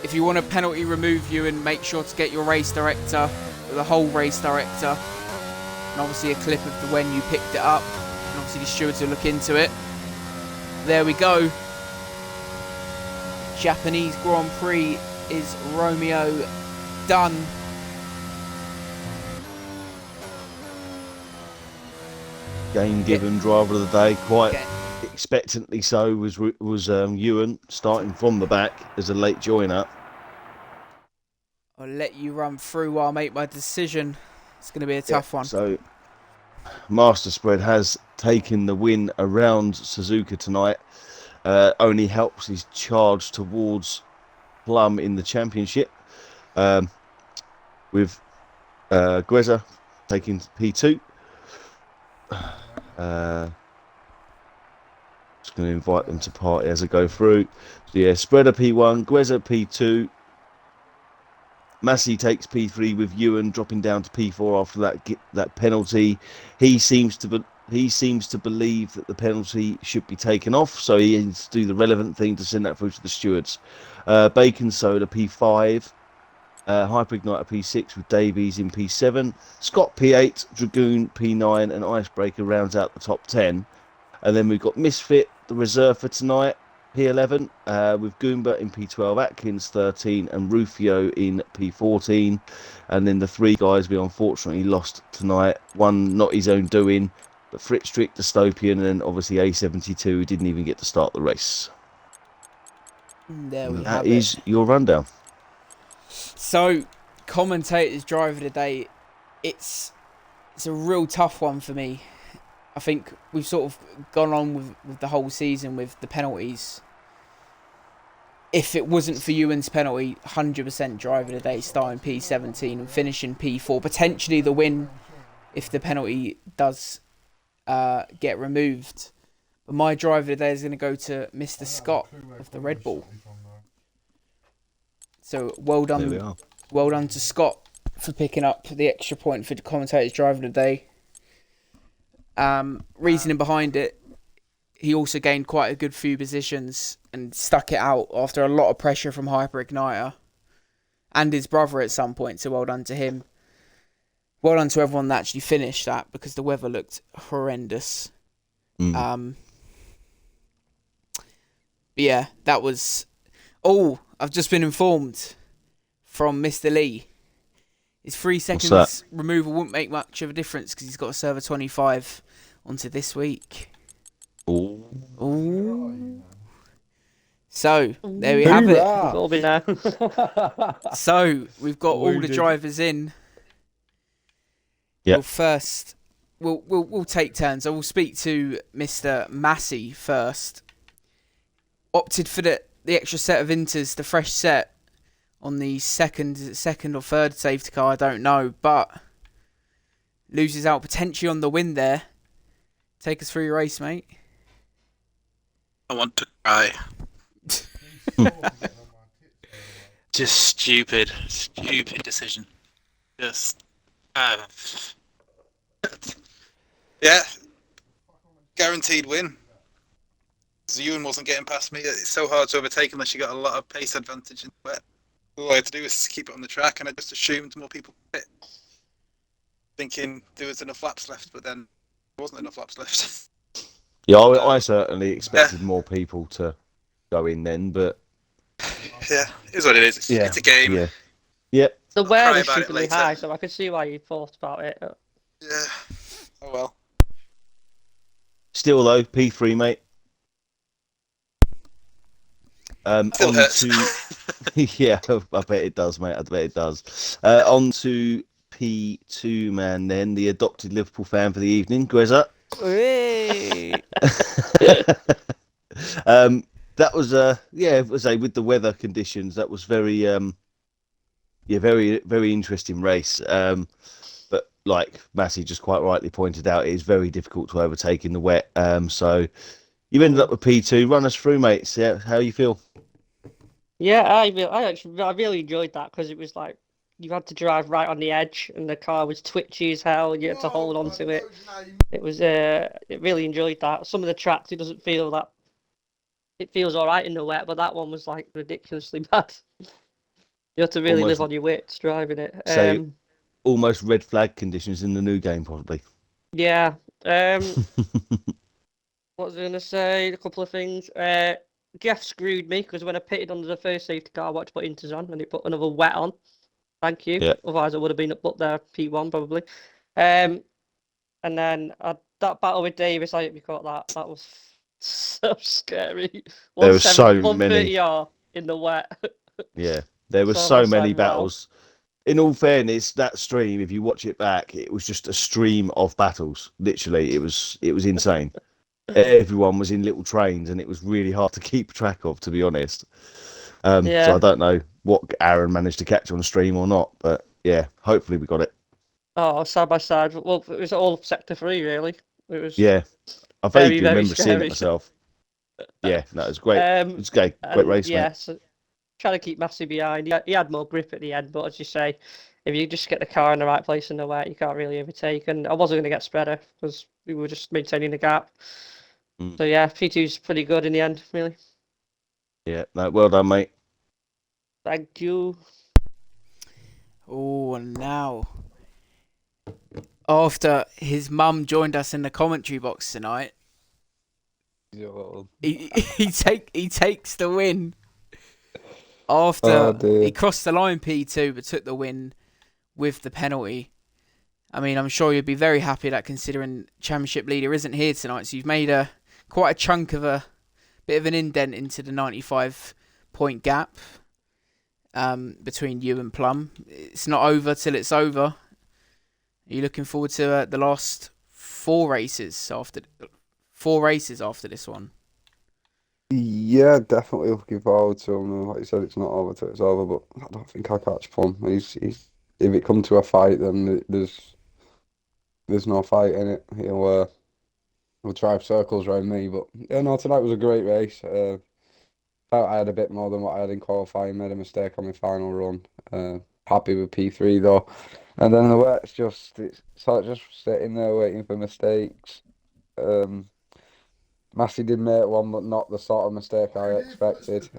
If you want a penalty remove you, and make sure to get your race director, or the whole race director, and obviously a clip of the when you picked it up, and obviously the stewards will look into it. There we go. Japanese Grand Prix is Romeo done. Game given driver of the day, quite expectantly so, was Ewan, starting from the back as a late joiner. I'll let you run through while I make my decision. It's going to be a tough one. So Master Spread has taken the win around Suzuka tonight. Only helps his charge towards Plum in the championship. With Greza taking P2. Just going to invite them to party as I go through. So yeah, Spreader P1, Greza P2. Massey takes P3 with Ewan dropping down to P4 after that penalty. He seems to believe that the penalty should be taken off, so he needs to do the relevant thing to send that through to the stewards. Bacon Soda P5, Hyper Igniter P6 with Davies in P7, Scott P8, Dragoon P9, and Icebreaker rounds out the top 10. And then we've got Misfit, the reserve for tonight, P11, with Goomba in P12, Atkins 13, and Rufio in P14. And then the three guys we unfortunately lost tonight. One not his own doing, but Fritztrick, Dystopian, and then obviously A72, who didn't even get to start the race. There we have it. That is your rundown. So, commentators driver of the day, it's a real tough one for me. I think we've sort of gone on with the whole season with the penalties. If it wasn't for Ewan's penalty, 100% driver of the day, starting P17 and finishing P4. Potentially the win if the penalty does get removed. But my driver of the day is going to go to Mr. Scott of the Red Bull. So well done to Scott for picking up the extra point for the commentator's driver of the day. Reasoning behind it, he also gained quite a good few positions and stuck it out after a lot of pressure from Hyper Igniter and his brother at some point, so well done to him. Well done to everyone that actually finished that, because the weather looked horrendous. But yeah, that was... Oh, I've just been informed from Mr. Lee. His 3 seconds removal wouldn't make much of a difference because he's got a server 25 onto this week. Ooh. So, there we have it. It'll be now. So, we've got all the drivers in. Yep. We'll take turns. I will speak to Mr. Massey first. Opted for the extra set of inters, the fresh set on the second or third safety car, I don't know, but loses out potentially on the win there. Take us through your race, mate. I want to cry. Just stupid decision. Just, yeah, guaranteed win. Ewan wasn't getting past me. It's so hard to overtake unless you got a lot of pace advantage in the wet. All I had to do was keep it on the track, and I just assumed more people quit, thinking there was enough laps left, but then there wasn't enough laps left. Yeah, I certainly expected more people to go in then, but... Yeah, it is what it is. It's a game. Yeah. The wear was stupidly high, so I could see why you thought about it. Yeah. Oh well. Still though, P3, mate. Still hurts. Yeah, I bet it does, mate. I bet it does. On to P2, man, then. The adopted Liverpool fan for the evening, Greza. That was, with the weather conditions, that was very, very, very interesting race. But like Massey just quite rightly pointed out, it is very difficult to overtake in the wet. So you ended up with P2. Run us through, mate. See how you feel. Yeah, I really enjoyed that, because it was like you had to drive right on the edge, and the car was twitchy as hell, and you had to hold on to it. It was it really enjoyed that. Some of the tracks, it doesn't feel that. It feels all right in the wet, but that one was like ridiculously bad. You have to really live on your wits driving it. So almost red flag conditions in the new game, probably. Yeah. What was I going to say? A couple of things. Jeff screwed me, because when I pitted under the first safety car, I wanted to put inters on, and it put another wet on. Thank you. Yeah. Otherwise, I would have been up there P1 probably. And then that battle with Davis, I caught that. That was so scary. There were so many 130R in the wet. Yeah, there were so many battles. in all fairness, that stream, if you watch it back, it was just a stream of battles. Literally, it was insane. Everyone was in little trains, and it was really hard to keep track of, to be honest. So I don't know what Aaron managed to catch on stream or not, but yeah, hopefully we got it. Oh, side by side. Well, it was all Sector 3, really. It was Yeah, I very, vaguely very remember seeing it scary. myself. Yeah, no, it was great. It was great And race, yeah, mate. so trying to keep Massey behind. He had more grip at the end, but as you say, if you just get the car in the right place and the wet, you can't really overtake. And I wasn't going to get spreader because we were just maintaining the gap. Mm. So yeah, P2's pretty good in the end, really. Yeah, no, well done, mate. Thank you. Oh, and now, after his mum joined us in the commentary box tonight, he takes the win. After he crossed the line P2 but took the win with the penalty. I mean, I'm sure you'd be very happy that considering championship leader isn't here tonight, so you've made quite a chunk of a bit of an indent into the 95-point gap between you and Plum. It's not over till it's over. Are you looking forward to the last four races after this one? Yeah, definitely looking forward to him. Like you said, it's not over till it's over, but I don't think I'll catch Plum. He's if it comes to a fight, then there's no fight in it. He'll drive circles around me. But yeah, no, tonight was a great race. Felt I had a bit more than what I had in qualifying. Made a mistake on my final run. Happy with P3 though. And then the wet, it's sort of just sitting there waiting for mistakes. Massey did make one, but not the sort of mistake I expected.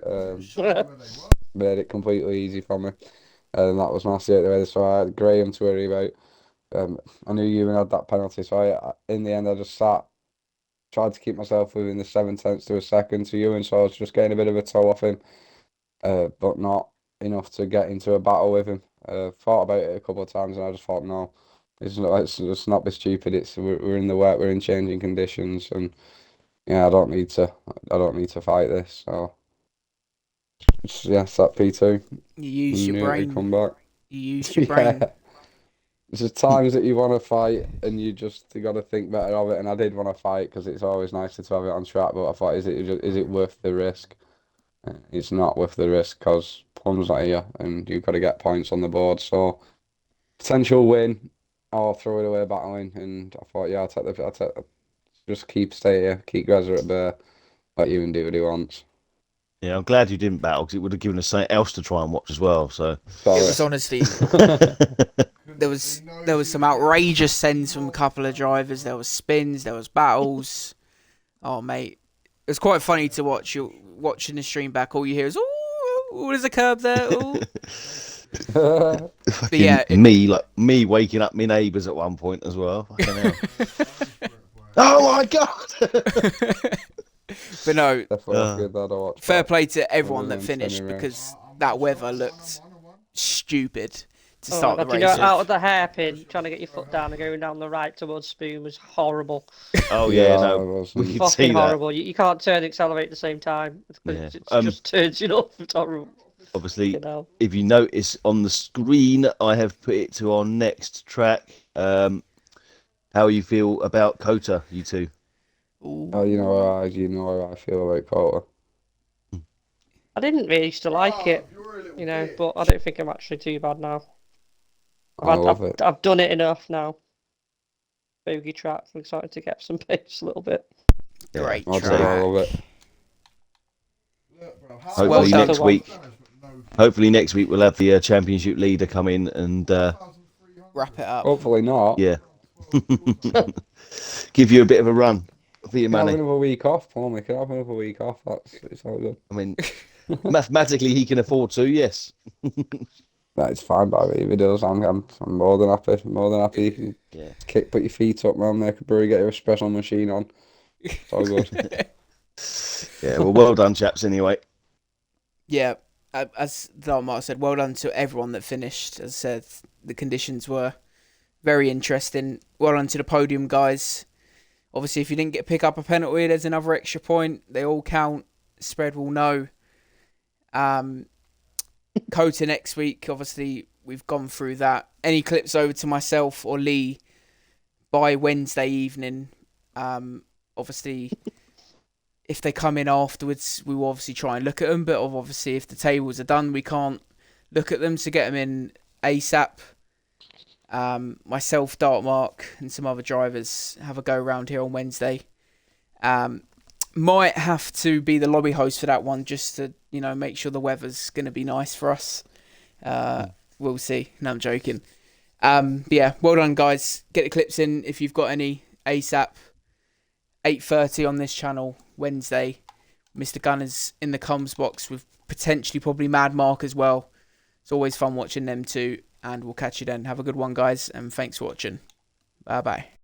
Made it completely easy for me. And that was Massey at the way. So I had Graham to worry about. I knew Ewan had that penalty, so in the end I just tried to keep myself within the 7/10 to a second to Ewan, so I was just getting a bit of a toe off him, but not enough to get into a battle with him. Thought about it a couple of times, and I just thought, no, let's not be stupid. We're in the wet, we're in changing conditions, and yeah, I don't need to fight this. So yes, that P2. You use your brain. Come back. You use your brain. There's just times that you want to fight and you got to think better of it. And I did want to fight because it's always nicer to have it on track. But I thought, is it worth the risk? It's not worth the risk because Plum's not here and you've got to get points on the board. So potential win, I'll throw it away battling. And I thought, yeah, just stay here, keep Grezza at bay, let Ewan do what he wants. Yeah, I'm glad you didn't battle because it would have given us something else to try and watch as well. So Sorry. It was honestly there was some outrageous sends from a couple of drivers. There was spins, there was battles. Oh mate, it was quite funny to watch. You're watching the stream back. All you hear is "Oh, there's a curb there." Ooh. But yeah, me waking up my neighbours at one point as well. Oh my god! But no, fair play to everyone that finished because that weather looked stupid to start the race. Out of the hairpin, trying to get your foot down and going down the right towards Spoon was horrible. Oh yeah, no, we can see horrible. that. You can't turn and accelerate at the same time. It's just turns, It's horrible. Obviously, if you notice on the screen, I have put it to our next track. How you feel about Kota, you two? Oh, you know how I feel about Kota. I didn't really used to like it, but I don't think I'm actually too bad now. I've done it enough now. Bogey track. I'm excited to get some pace a little bit. Great track. track. Hopefully next week we'll have the championship leader come in and wrap it up. Hopefully not. Yeah. Give you a bit of a run for your money. Have another week off, Paul. We can have another week off. It's all good. I mean, mathematically he can afford to. Yes. That's fine by me. If he does, I'm more than happy. More than happy. Yeah. Put your feet up, man. Make a brewery. Get your espresso machine on. It's all good. Yeah. Well done, chaps. Anyway. Yeah. As Mark said, well done to everyone that finished. As I said, the conditions were very interesting. Well done to the podium guys. Obviously, if you didn't pick up a penalty, there's another extra point. They all count. Spread will know. Kota next week, obviously, we've gone through that. Any clips over to myself or Lee by Wednesday evening. Obviously, if they come in afterwards, we will obviously try and look at them. But obviously, if the tables are done, we can't look at them to get them in ASAP. Myself, Dartmark, and some other drivers have a go around here on Wednesday. Might have to be the lobby host for that one, just to make sure the weather's going to be nice for us. We'll see. No, I'm joking. But yeah, well done, guys. Get the clips in if you've got any ASAP. 8:30 on this channel Wednesday. Mr. Gunner's in the comms box with potentially probably Mad Mark as well. It's always fun watching them too, and we'll catch you then. Have a good one, guys, and thanks for watching. Bye bye.